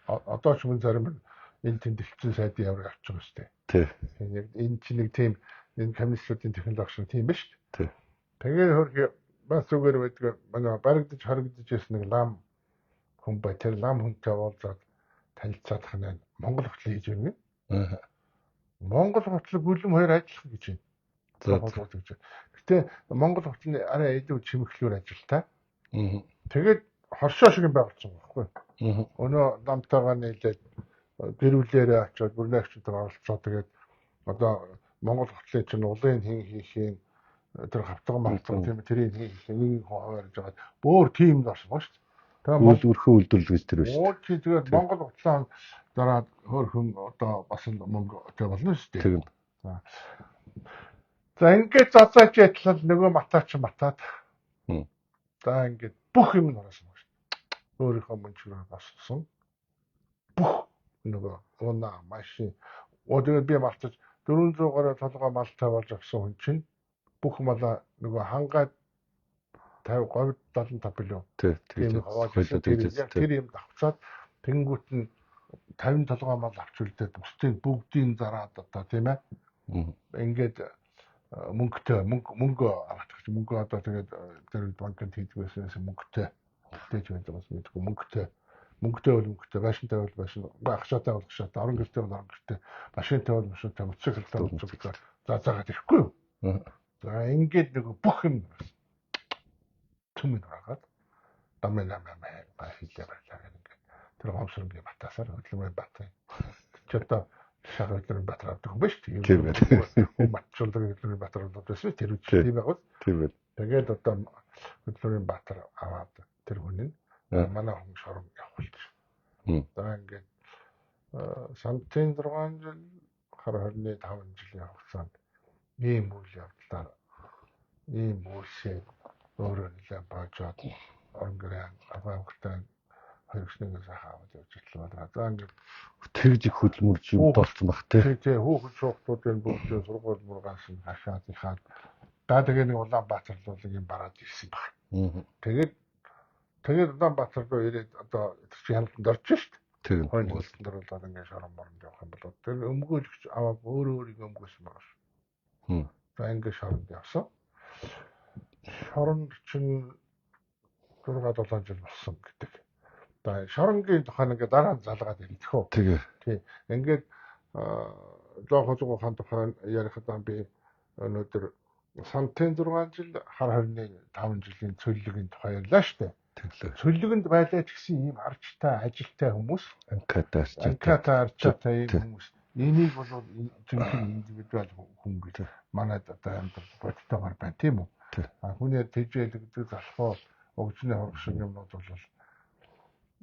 Одоо ч мөн зарим энэ тэмдэглэсэн сайдын яврыг авч байгаа шүү дээ. Тий. Энэ чинь нэг тийм энэ коммунистуудын технологи шиг тийм биш үү? Тий. Тэгээд хөрх бас зүгээр байдаг. Манай баригдаж харагдаж байсан нэг лам хүн бай тэр лам хүнтэй уулзаад танилцаад ханаа Монгол хөтлөө хийж өгнө. Монгол хөтлөг бүлэм хоёр ажиллах гэж байна. Гэтэ Монгол хөтлөний арай илүү чимэглэлээр ажилтаа. Тэгээд хоршоо шиг юм байгуулсан байхгүй. Өнөө намтайгаа нийлээд гэрүүлээрээ очиод бүрнээгчдээр оролцоо тэгээд одоо Монгол хөтлөний чинь улын хин хийхийн тэр хавтган мартсан тийм тэрийг хийх нэг хуваарж байгаа. Бөөр тим дорсон ба шүү дээ. Тэгээд өрхөө үйлдвэрлэгч тэр биш. Оо чи тэгээд Монгол хөтлөө дараад хөөрхөн одоо бас мөнгө өтэй болно шүү дээ. За. За ингээд зацаач ятлал нөгөө матаач матаад. За ингээд бүх юм нуурсан ба шүү дээ. Өөрийнхөө мөнчрөө боссон. Бүх нөгөө унаа машин одоо би мартаж 400 гаруй толгой малтай болж авсан хүн чинь бүх малаа нөгөө хангаад 50 говьд 75 билүү. Тийм хаваад тэр юм давцаад тэнгуут нь 50 толгой мал авч үлдээд бусдыг бүгдийг зараад одоо тийм ээ. Ингээд мөнгө авах гэж мөнгө одоо тэгээд тэр банкнд хийдэг байсан мөнгөтэй тэгж байдаг бас мэдгүй мөнгөтэй бол мөнгөтэй байшинтай бол байшин багшаатай бол багшаатай орон гэртэй бол орон гэртэй машинтай бол машинтай моцикл моцикл заагаад ирэхгүй юу. За ингээд нэг бүх юм түмэн гараад дамын хийлээ байлаа ингээд тэр гомсрынгийн батасаар хөдөлмөрийн бат. Чи одоо шар хөдөлмөрийн батар авдаг юм ба шүү дээ. Тийм матчулдаг хөдөлмөрийн батар авдаг байсан тэр үгүй тийм байгаад. Тийм ээ. Тэгээд одоо хөдөлмөрийн батар аваад тэр хүн нь манай хүн шорон явуулчих. За ингээд сантын 6 жил хар хорны 5 жилийн хугацаанд ийм үйл явдлаар ийм үйлсээ өөрөө нэлээд боожоод орон гэрээ аваахтай хөргөснөөс хаваад явж ирлээ. За ингээд тэгж их хөдөлмөрч юм толцсон баг тий. Тий хүүхэд шуугтуудын бүгд сургууль мургаас нь хашаад ихаад за тэгээ нэг Улаанбаатар руу юм бараад ирсэн баг. Тэгээд Улаанбаатар руу ирээд одоо тэр чинь хяналтанд орж шүү дээ. Тийм. Хойно хяналтанд оруулаад ингээд шорон моронд явах юм бол тэр өмгөөлөгч аваад өөрөө өөрийгөө өмгөөсөн байгаа шүү. За ингээд шоронд явсан. Шоронд чинь 6-7 жил болсон гэдэг. За шоронгийн тухайн ингээд дараа нь залгаад ирэх үү. Тэгээ. Тий. Ингээд жоохолгоо хаан тухайн ярихад би өнөөдөр сантын 6 жил хар хорны 5 жилийн цөллөгийн тухай ярьлаа шүү дээ. Тэглээ. Цөллөгөнд байлаа ч гэсэн ийм арчтай, ажилтай хүмүүс, Анката арчтай хүмүүс. Энийг бол жинхэнэ индивидуал хүн гэж манайд одоо амьдрал бодтойгоор байна тийм үү? Хүний тэжээлэгдэх залхуу өгчний хорог шиг юмнууд бол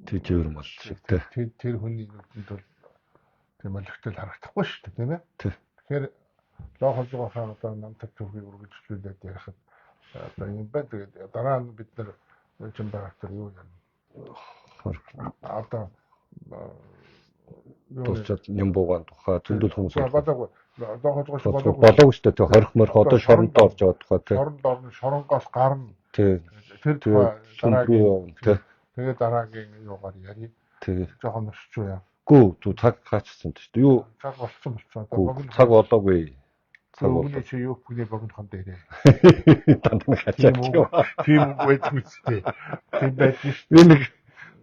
тэжээр мал шиг тэр хүний нүдэнд бол тийм өлегтэл харагдахгүй шүү дээ тийм ээ. Тэгэхээр жоохолгоо хаан одоо намтар төвхийг үргэлжлүүлээд ярихад одоо юм байна. Тэгээд дараа нь бид нар Жимбарактер юу юм? Одоо тусчаад Нямбугаан тухай зөндөл хүмүүс болоогүй. Болоогүй шүү дээ. Хорих морих одоо шоронд орж байгаа тухай. Шоронд орно, шоронгоос гарна. Тэр дараагийн тэгээд дараагийн юугаар яри. Тэгээд жоохон өсч юу яа. Гүү зү цаг хаачсан шүү дээ. Юу цаг болцсон. Цаг болоогүй. Өгнө чи юу бүхний богинохон дээрээ. Тантан хачаад юм. Тийм үгүй үстэй. Тийм байж шүү. Би нэг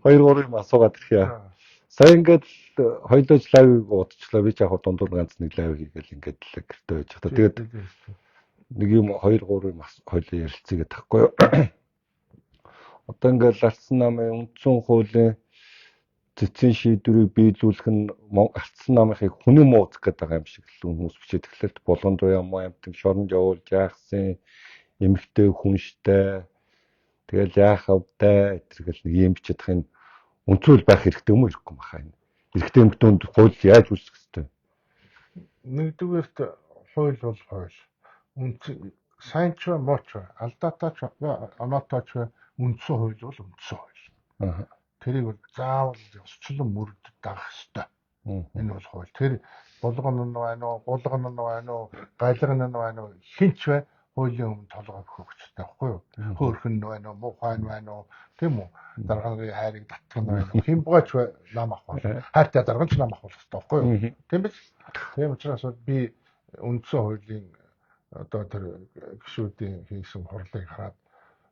2-3 юм асуугаад ирэх яа. Сая ингээд хоёулаа лайвыг удажлаа. Би ч яг дундуур ганц нэг лайв хийгээл ингээд л гэртээ байж байгаа. Тэгээд нэг юм 2-3 юм хоёулаа ярилцъя гэдэг таахгүй юу. Одоо ингээд алдсан намын үндсэн хуулийн цэцэн шийдвэрийг биелүүлэх нь алдсан намынхыг хүний мууцах гэдэг байгаа юм шиг л хүмүүс бичээд эхлэв. Болгон руу юм амтэн шоронд явуулж яахсан эмэгтэй хүнштэй тэгэл яах автай гэтэргээл нэг юм бичээд байгаа юм үнцүүл байх хэрэгтэй юм уу ирэхгүй махаа энэ. Эрэгтэй эмэгтэйнд хууль яаж үүсгэх ёстой? Нэгдүгээрт хууль бол хууль. Сайн ч муу ч алдаатай ч оноотой ч үндсэн хууль бол үндсэн хууль. Тэрийг бол заавал ёсчлон мөрөд дагах ёстой. Энэ бол хууль. Тэр булган нь байна уу, гулган нь байна уу, галган нь байна уу, хинч бай хуулийн өмнө толгой өгөх хэрэгтэй байхгүй юу? Хөөрхөн нь байна уу, муухай нь байна уу, тийм үү? Дарганы хайрыг татах нь байна уу? Хинбгаач нам авах бол хайртай дарганч нам авах хэрэгтэй байхгүй юу? Тийм биз? Тийм учраас би үндсэн хуулийн одоо тэр гишүүдийн хийсэн хурлыг хараад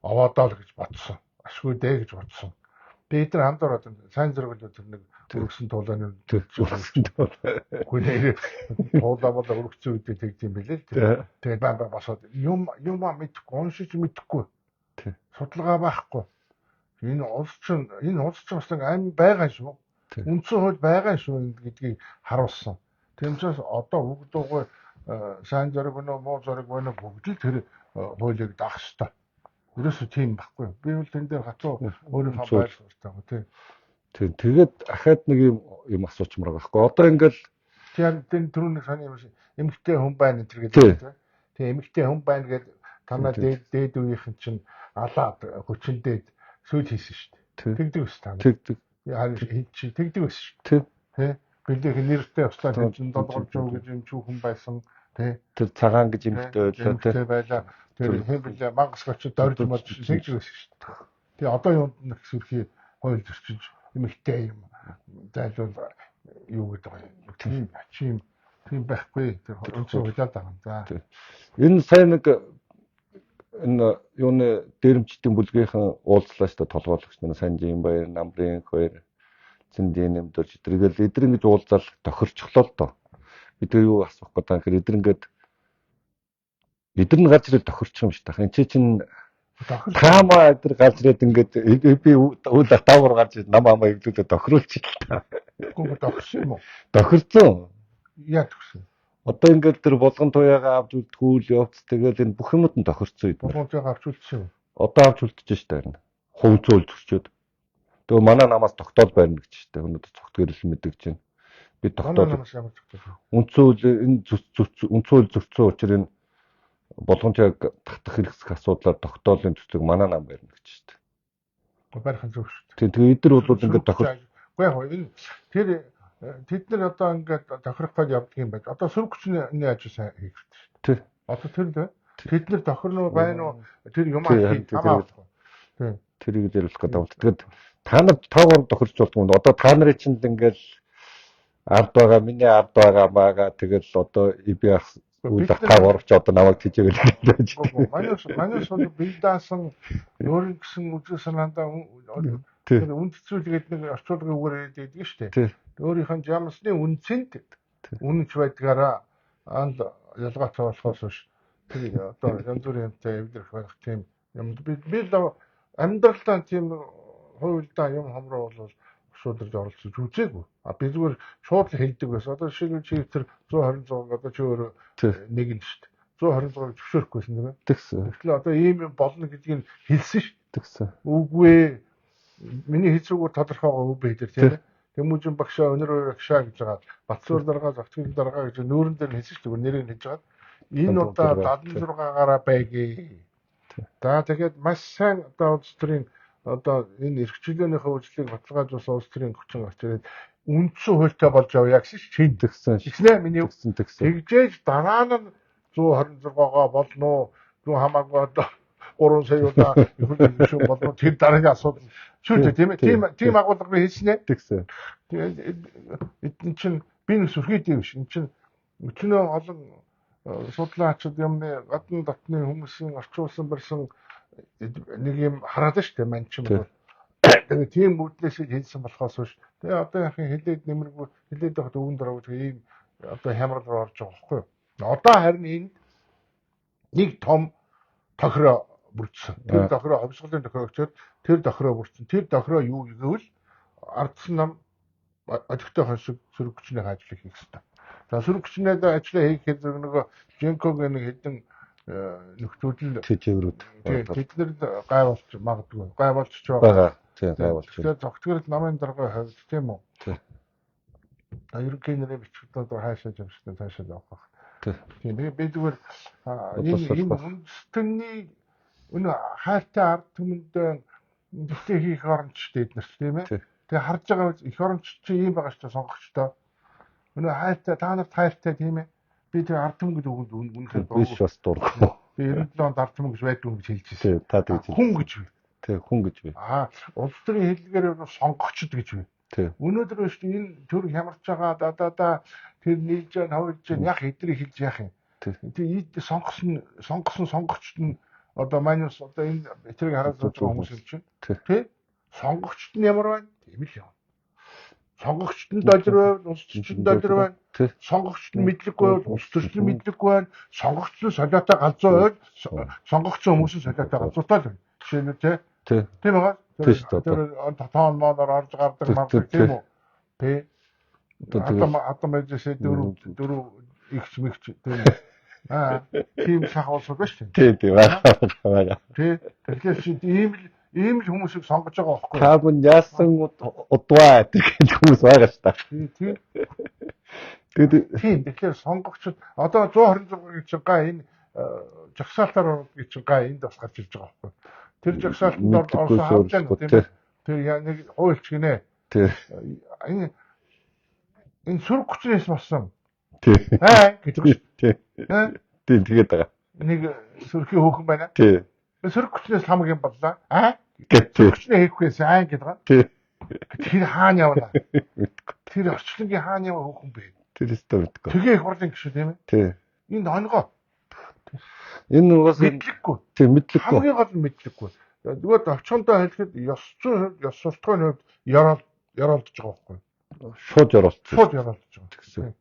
овоодоо л гэж бодсон. Ашгүй дээ гэж бодсон. Бид нар хамт ороод сайн зэрэглээ тэр нэг өргөсөн туулааны хүнээр туулаа бол өргөцсөн үедээ тэгж юм билээ л. Тэгээд баа босоод юм мэдхгүй, уншиж мэдхгүй. Судалгаа байхгүй. Энэ улс чинь бас нэг ам байгаа шүү. Үндсэн хууль байгаа шүү гэдгийг харуулсан. Тэмцээс одоо бүгдөө сайн зэрэг өнөө муу зэрэг өнөө бүгд л тэр хуулийг даах ёстой. Ерөөсөө тийм байхгүй. Би бол тэн дээр хацуу өөрийнхөө байр суурьтайгаа тий. Тэгээд ахаад нэг юм асуучмаар байгаа байхгүй. Одоо ингээл тийм түрүүний саний юм шиг эмэгтэй хүн байна энэ гэдэг. Тэгээ эмэгтэй хүн байна гэдэг танаа дээд үеийнхэн чинь алаад хүчиндээд сүйд хийсэн шүү дээ. Тэгдэг ус таа. Тэгдэг. Яа чи тэгдэг ус шүү. Тий. Билээ нэртэй услаа чинь долгорч юу гэж юм чүү хүн байсан. Тий. Тэр цагаан гэж эмэгтэй байлаа. Тэр хэвлээ мангас очиж дорж мод тэгж байсан шүү дээ. Тэгээ одоо юунд нэг сүрхий хууль зөрчиж эмэгтэй юм. Зайлуул юу гэдэг юм. Тийм байхгүй. Тэр онцгой хуулиад байгаа. За. Энэ сайн нэг энэ юуны дээрэмчдийн бүлгийнхэн уулзлаа шүү дээ толгойлогч нар Санжийн баяр, Намрын хоёр, Цэндийн нэмдэрч эдгээр ингэж уулзаал тохирчлоо л доо. Бид юу асуух гэдэг юм хэрэг эдгээр нь гарч ирээд тохирчих юм шүү дээ. Энд чинь таамаа эдгээр гарч ирээд ингээд би үл давар гарч ирээд нам амаа эвлүүлээд тохируулчих л та. Гүн тохирсон юм уу? Тохирсон. Яа тохирсон? Одоо ингээд тэр болгон туяагаа авч үлдгүүл явц тэгэл энэ бүх юмуд нь тохирсон. Болгон туяагаа авч үлдсэн юм. Одоо авч үлдчихэж штэ. Хувьцуул зөрчөөд. Тэгээ манай намаас тогтоол байна гэж штэ. Өнөөдөр цогтгэрэл мэдэгч байна. Би тогтоол. Үнцүүл энэ үнцүүл зөрчсөн учраас энэ болгон туяаг татах хэрэгсэх асуудлаар тогтоолын төслийг манай нам барина гэж штэ. Барих зөв штэ. Тэгээ эдгээр бол ингээд тохир. Үгүй яг энэ тэр тэд нар одоо ингээд тохирох гэж явдаг юм байж. Одоо сөрөг хүчний ажил сайн хийх хэрэгтэй шүү дээ. Одоо тэр тэд нар тохирно байна уу? Тэр юм аа. Тэрийг зөвлөх гэдэг. Тэгээд та нар таагаар тохирч болдгоо. Одоо та нарын чинь ингээл ард байгаа, миний ард байгаа мага тэгэл одоо би Үл ахаа орч одоо намайг тийжээл гэж. Манайс бол бие даасан өөрийн гэсэн үзэл санаандаа үндцүүлгээд нэг орчуулгын үгээр хэлдэг шүү дээ. Өөрийнх нь жамсны үндсэнд үнэнч байдгаараа ялгаатай болохоос биш. Тэр одоо янз бүрийн юмтай эвдэрх байх тийм юм. Би л амьдралдаа тийм хуйлдаа юм хамраа бол шуударж оролцож үзээгүй. Би зүгээр шууд хэлдэг байсан. Одоо жишээлбэл чи тэр 126 одоо чи өөрөө нэг нь шүү дээ. 126-ыг зөвшөөрөхгүйсэн тийм ээ. Тэгсэн. Тэгэхээр одоо ийм юм болно гэдгийг хэлсэн шүү дээ. Тэгсэн. Үгүй ээ. Миний хэлцүүгээр тодорхойгоо үгүй хэлдэг тийм ээ. Тэмүүжин багшаа өнөр багшаа гэж байгаа. Батсуур дарга, Зогтгийн дарга гэж нүүрэн дээр хэлсэн шүү дээ. Нэрийг хэлж байгаа. Энэ удаа 76-аараа байгээ. За тэгээд маш сайн одоо улс төрийн одоо энэ эрхчлөөнийхөө үйлчлэгийг баталгаажуулсан улс төрийн хүчин гарч ирээд үндсэн хуультай болж явъя гэсэн чинь тэгсэн. Тэгснэ миний тэгсэн. тэгжээж дараа нь 126-гаа болно. Зүүн хамаагүй одоо 3 сая удаа их шүү болно. Тэр дараагийн асуудал шүү дээ тийм ээ. Тийм агуулга би хэлсэн ээ. Тэгсэн. Тэгээд энэ чинь би нэг сүрхийдээ биш. Энэ чинь өчнөө олон судлаачид юмны гадны дотны хүмүүсийн орчуулсан барьсан нэг юм хараад штэ мань ч юм бол. Тэгээд тийм үдлээсээ хэлсэн болохоос биш. Тэгээ одоо яхин хилээд нэмэргүй хилээд байхад өвөн дөрөв гэх ийм одоо хямрал руу орж байгаа байхгүй юу? Одоо харин энд нэг том тохироо бүрдсэн. Тэр тохироо ховсголын тохироо өчөөд тэр тохироо бүрдсэн. Тэр тохироо юу гэвэл ардсан нам одогтой хоншиг сөрөг хүчний ажил хийх хэрэгтэй. За сөрөг хүчний ажил хийхэд нөгөө Женкогийн нэг хэдэн нөхцөл тэжэврүүд бид нар гай болж магадгүй. Гай болж ч байгаа. Тийм гай болж. Тэгээд зогтгорол намын дарга хавьд тийм үү? Тийм. Ерөнхий нэрийн бичгтүүд хаашаа явчихсан цаашаа явах. Тийм. Би зүгээр энэ үндэстний өнөө хайртай ард түмэнд дэвтэ хийх орончтой эднэрт тийм ээ. Тэгээ харж байгаа их оронч чи ийм байгаа ч сонгогчтой. Өнөө хайртай та нарт хайртай тийм ээ. Би тэр ард түмэнд үгэнд үнэхээр биш бас дурггүй. Би 97 онд ард түмэн гэж байдгүй гэж хэлж ирсэн. Тийм та тэгж хүн гэж бай. Тийм хүн гэж бай. Улс төрийн хэллэгээр сонгогчд гэж бай. Тийм. Өнөөдөр биш энэ төр хямарч байгаа даа тэр нийлж байгаа хавьж байгаа яг эдрийг хэлж яах юм. Тийм сонгосон сонгогчд нь одоо манайс одоо энэ этрийг хараад сууж байгаа хүмүүс юм чинь. Тийм. Сонгогчд нь ямар байна? Тийм л юм. Сонгогчд нь дожир байвал улс төрчид дожир байна. Сонгогчд нь мэдлэггүй байвал улс төрчид мэдлэггүй байна. Сонгогчд нь солиотой галзуу байвал сонгогдсон хүмүүс нь солиотой галзуутай л байна. Жишээлбэл тийм байгаа. Тэр тоон мооноор орж гардаг мардаг тийм үү? Тий. Одоо мэдээсээ дөрөв ихч мэгч тийм үү? Тийм шахуулсан ба шүү. Тийм байгаа. Тий. Тэгэхээр чи ийм л хүмүүсийг сонгож байгаа байхгүй юу? Та бүн яасан удваа гэж хүмүүс байгаа шүү дээ. Тийм. Тэгэхээр сонгогчд одоо 126-гийн чинь гай энэ жагсаалтаар гэж чинь гай энд бас гарч ирж байгаа байхгүй юу? Тэр жагсаалтанд орсон хавж байгаа тийм ээ. Тэр нэг хуульч гинэ. Энэ сүрэг хүчнээс болсон. Тийм. Гэдэг шүү. Тийм. Тийм тэгээд байгаа. Нэг сүрхийн хөөхөн байна. Тийм. Сүрэг хүчнээс хамаг юм боллоо. Гэтэл хүчнээ хийхгүйс гэдэг байгаа. Тийм. Тэр хаана явна? Тэр орчлонгийн хаана яваа хөөхөн бэ? Тэр өстө мэдгүй. Тэгээ их хурлын гişүү тийм ээ. Тийм. Энд онгоо. Энэ угаас мэдлэггүй. Тийм мэдлэггүй. Хамгийн гол нь мэдлэггүй. Зүгээр товчхондоо хэлэхэд ёс суртахууны хувьд яроолдож байгаа байхгүй юу? Шууд яроолдож байгаа гэсэн.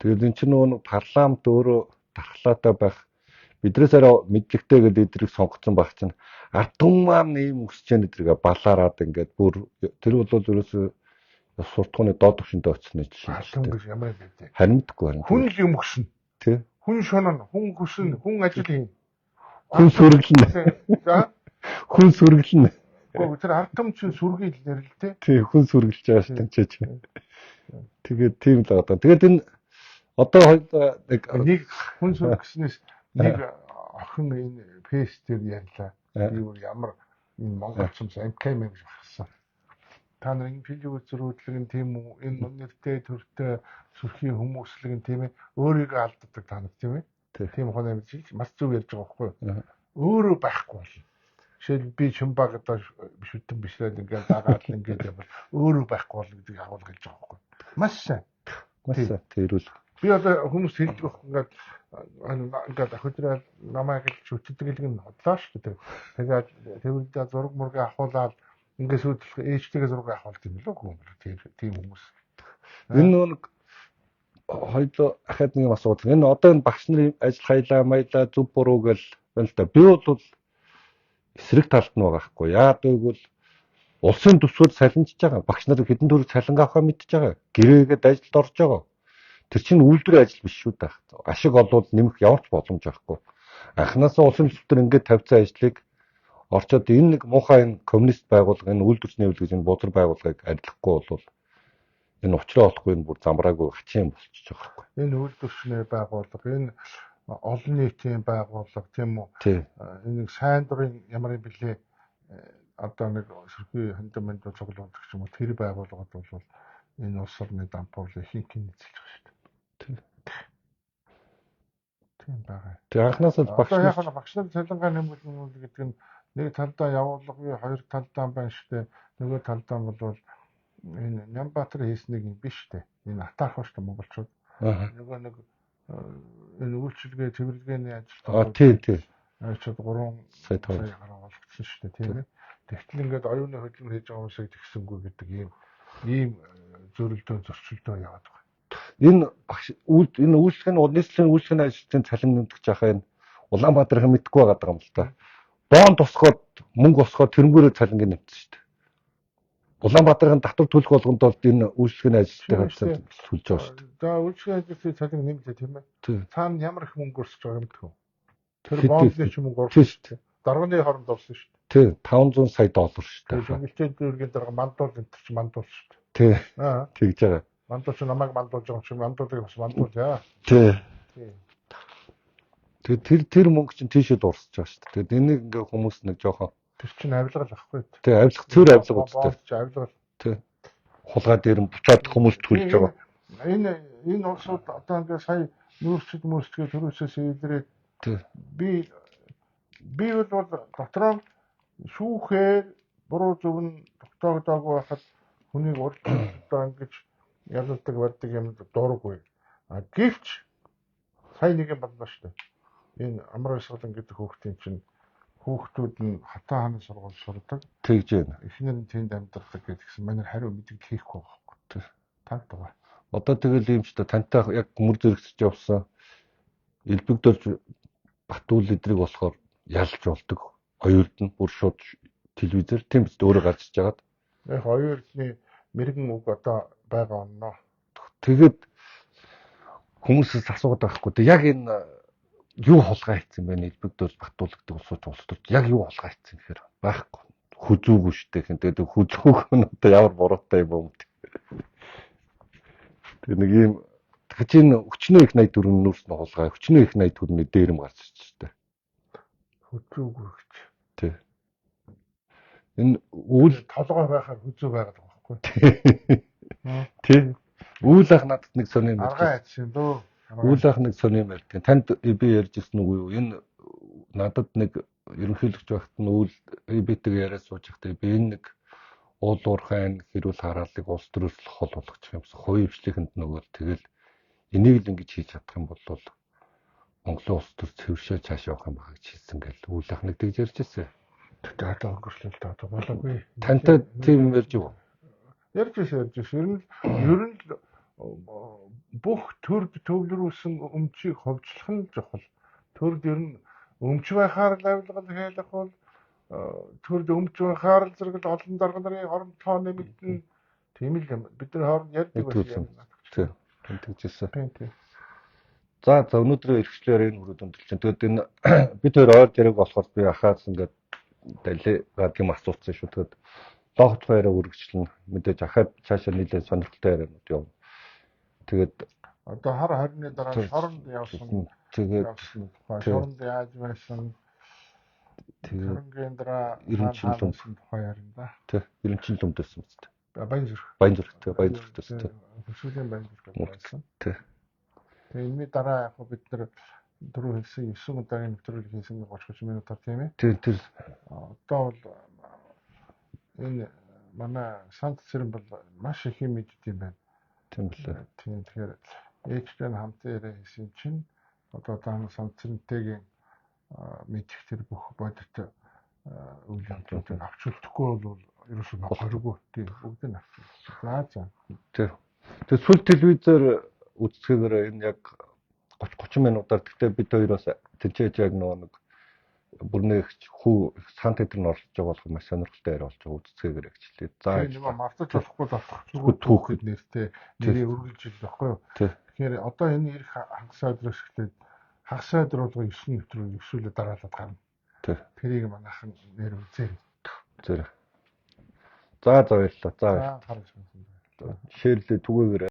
Тэгээд энэ чинь нөгөө парламент өөрөө дархлаатай байх биднээс арай мэдлэгтэй гэдэг эдрийг сонгоцсон байх чинь ард түмэн ийм өсөж яана эдрийг балаарад ингээд бүр тэр бол ерөөсөө ёс суртахууны доод түвшиндээ очсон жишээ. Алан гэж ямар юм бэ? Харин мэдгүй харин. Хүн л юм өгсөн. Тий. Хүн шонон, хүн хүсэн, хүн ажил хийн. Хүн сүргэлнэ. За. Хүн сүргэлнэ. Гэхдээ тэр ард түмэн чинь сүргийл нэр л тий. Тий, хүн сүргэлж байгаа шүү дээ. Тэгээд тийм л одоо. Тэгээд энэ одоо нэг хүн сүргэснээс нэг охин энэ фэйс дээр ярьлаа. Би ямар энэ монголчмс MKM гэж багсан. Та нар энэ филиг үзрүүдлэг нь тийм үү? Энэ нэртэй төртэй сүрхийн хүмүүслэг нь тийм ээ. Өөрийгөө алддаг та нар тийм ээ. Тийм хоноо мэдээж маш зөв ярьж байгаа байхгүй юу? Өөрөө байхгүй бол. Жишээл би Чимбаг одоо бишүтэн бишрээд ингээд дагаад ингээд явбал өөрөө байхгүй бол гэдэг агуулга хэлж байгаа байхгүй юу? Маш сайн. Маш сайн. Тэрүүл. Би одоо хүмүүс хэлдэг байх ингээд ахиудрал намайг хэлж үтдэг нь бодлоо шүү дээ. Тэгээд тэрүүдэд зураг мураг авахуулаад ингээд сүйдэх ээжтэйгээ зураг авахулт юм лөө хүмүүс. Тийм хүмүүс. Энэ нэг хоёул ахад нэг асуудал. Энэ одоо энэ багш нарын ажил хайлаа маялаа зөв буруу гэл байна л да. Би бол эсрэг талд нь байгаа хгүй. Яагаад гэвэл улсын төсвөр салинжиж байгаа. Багш нар хэдэн төгрөг цалин авахаа мэдчихэж байгаа. Гэрээгээд ажилд орж байгаа. Тэр чинь үйлдвэрийн ажил биш шүү дээ. Ашиг олвол нэмэх ямар ч боломж байхгүй. Анхнаасаа улсын төсвөр ингээд тавьсан ажлыг орчоод энэ нэг муухай энэ коммунист байгууллага энэ үйлдвэрчний нэвлэг гэж энэ бузар байгууллагыг арилгахгүй бол энэ учраа олохгүй энэ бүр замбраагүй хачин болчихж байгаа байхгүй. Энэ үйлдвэрчний байгууллага, энэ олон нийтийн байгууллага тийм үү? Энэ нэг сайн дурын ямар юм бэлээ одоо нэг сөрхий хандамж цуглуулдаг ч юм уу тэр байгууллагууд бол энэ улс орны дампуурлыг ихэнх нь эзэлж байгаа шүү дээ. Тийм байгаа. Тэг анхнаасаа багш нар цалингаа нэмүүлнэ гэдэг нь нэг талдаа явуулга, хоёр талдаа байна шүү дээ. Нөгөө талдаа бол энэ Нямбатар хийснийг юм биш үү? Энэ атаарх шүү дээ монголчууд. Нөгөө нэг энэ үйлчилгээ цэвэрлэгээний ажилтнууд тийм. Ачаад 3 сая гараа олгоцсон шүү дээ тийм ээ. Тэгтэл ингээд оюуны хөдөлмөр хийж байгаа хүмүүсийг тэгсэнгүй гэдэг ийм зөрөлдөө зөрчилдөө яваад байгаа. Энэ үйлчлэг нь нийслэлийн үйлчлэгийн ажилтны цалин нэмэгдэж байхаа энэ Улаанбаатархан мэдгүй байгаа юм л да. Боон тусгаад мөнгө босгоод тэрнгүүрээ цалин нэмэгдсэн шүү дээ. Улаанбаатархан татвар төлөх болгонд бол энэ үйлчлэгийн ажилтны хавцаа төлж байгаа шүү дээ. За үйлчлэгийн ажилтны цалин нэмэлт тийм ээ. Цаана ямар их мөнгө өрсөж байгаа юм бэ? Тэр бондны ч мөнгө орсон шүү дээ. Дарганы хооронд орсон шүү дээ. Тийм 500 сая доллар шүү дээ. Хөнгөлтэй дүүргийн дарга мандуул энэ ч мандуул шүү дээ. Тийм. Тэгж байгаа. Мандууч намайг мандуулж байгаа юм чи мандуулыг бас мандуулъя. Тийм. Тэгээд тэр мөнгө чинь тийшээ дуусч байгаа шүү дээ. Тэгээд энийг ингээ хүмүүс нэг жоохон тэр чинь авилгал ахгүй. Тийм авилга цэвэр авилга үстэй. Авилгал. Тийм. Хулгай дээр нь буцаад хүмүүс төлж байгаа. Энэ улсууд одоо ингээ сая мөрчдгээ төрөөсөөс илрээд би бол дотроо шүүхээр буруу зөв нь тогтоогдоогүй байхад хүнийг урд одоо ингэж ялалдаг барьдаг юм дуургүй. Гэвч сая нэг юм боллоо шүү дээ. Энэ амар исгалан гэдэг хүүхдүүд нь хатаа хааны сургууль сурдаг. Тэгж байна. Эхнэр нь тэнд амьдардаг гэдгсэн манай хариу мэддэг хийхгүй байхгүй. Танд байгаа. Одоо тэгэл юм ч та тантай яг мөр зэрэгсэж явсан элбэгдэрж Батүл эдрийг болохоор ялж болдог. Хоёрд нь бүр шууд телевизээр тийм биз өөрөө гарч иж байгаад. Яг хоёрны мэрэгэн үг одоо байгаа онноо. Тэгэд хүмүүсээс асуугаад байхгүй. Тэг яг энэ юу хулгай хийсэн бэ? Элбэгдэрж Батүл гэдэг улс төрч яг юу хулгай хийсэн гэхээр байхгүй. Хүзүүгүй штэ гэх. Тэгээд хүзүүг нь одоо ямар буруутай юм бэ? Тэг нэг юм чинь өчнөө их 84 нүүрс нь хулгай, өчнөө их 84-ний дээрэм гарч ирж байна. Хүзүүгүй гэж. Тий. Энэ үйл толгой байхаар хүзүү байгаад байгаа байхгүй. Тий. Үйл ах надад нэг сони юм. Аргаа яцсан дөө. Үйл ах нэг сони юм ярьдаг. Танд би ярьж ирсэн үгүй юу? Энэ надад нэг ерөнхийлөгч багт нь үйл битэйг яриад сууж байхдаа би энэ нэг уулуурхайн хэрүүл хараалыг улс төрөөслөх хол болгочих юмсан. Хувийн хвшлийнхэнд нөгөө тэгэл энийг л ингэж хийж чадах юм бол Монголын улс төр цэвэршээ цааш явах юм байна гэж хэлсэн гэл үйл ах нэг тэгж ярьж ирсэн. Тэгээд өнгөрчлөлт одоо болоогүй. Тантай тийм ярьж юу? Ярьж ирсэн. Ер нь бүх төрд төвлөрүүлсэн өмчийг ховжлох нь чухал. Төрд ер нь өмч байхаар л авилгал хийх бол төрд өмч байхаар л зэрэг олон дарга нарын хооронд тоо нэмэгдэн тийм л юм. Бид нар хооронд ярьдаг байсан. Тийм. Тэгжсэн. Тийм. За өнөөдрийн эрхчлэлээр энэ хүрээд өндөрлж байна. Тэгэд энэ бид хоёр ойр зэрэг болохоор би ахаас ингээд далигаад юм асуусан шүү. Тэгэд логч хоёроо үргэлжлэн мэдээж ахаад цаашаа нийлээ сонирхолтой яриануд явна. Тэгээд одоо хар хорины дараа шоронд явсан. Тэгээд шоронд яаж байсан? Тэгээд дараа 90 тухай ярина да. Тий, 90 жил өмдөөсөн үстэй. Баян зүрх төстэй. Хөшүүлийн баян зүрх байсан. Тий. Тэгээ энэний дараа яг бид нар дөрөв хэлсэн 9 удаагийн нэвтрүүлэг хийсэн 30 минутаар тийм ээ. Тий. Одоо бол энэ манай сант цэрэн бол маш их юм мэддэг юм байна. Тийм лээ. Тийм тэгэхээр ээжтэй нь хамт яриа хийсэн чинь одоо дан самцэнтэйгийн мэдих тэр бүх бодит үйл явдлуудыг авч үлдэхгүй бол ерөөсөө болохгүй. Тийм бүгд нь авч. За. Тэр сүл телевизээр үзэхээр энэ яг 30 минутаар гэхдээ бид хоёроос тэнцээж яг нэг бүрнээ хүү сан тетер нь оролцож байгаа болох маш сонирхолтой яриа болж байгаа үзэхээр гэжлээ. За нэг мартаж болохгүй болох түүхэд нэртэй нэрийг өргөж ил байхгүй юу? Тэгэхээр одоо энэ ирэх хагас өдрөөс эхлээд хагас өдөр болгоо 9 нэвтрүүл өсвөлө дараалаад гарна. Тэрийг манайхан нэр үзээ. За баярлалаа. За харагдсан. шеэрлээ түгээгээр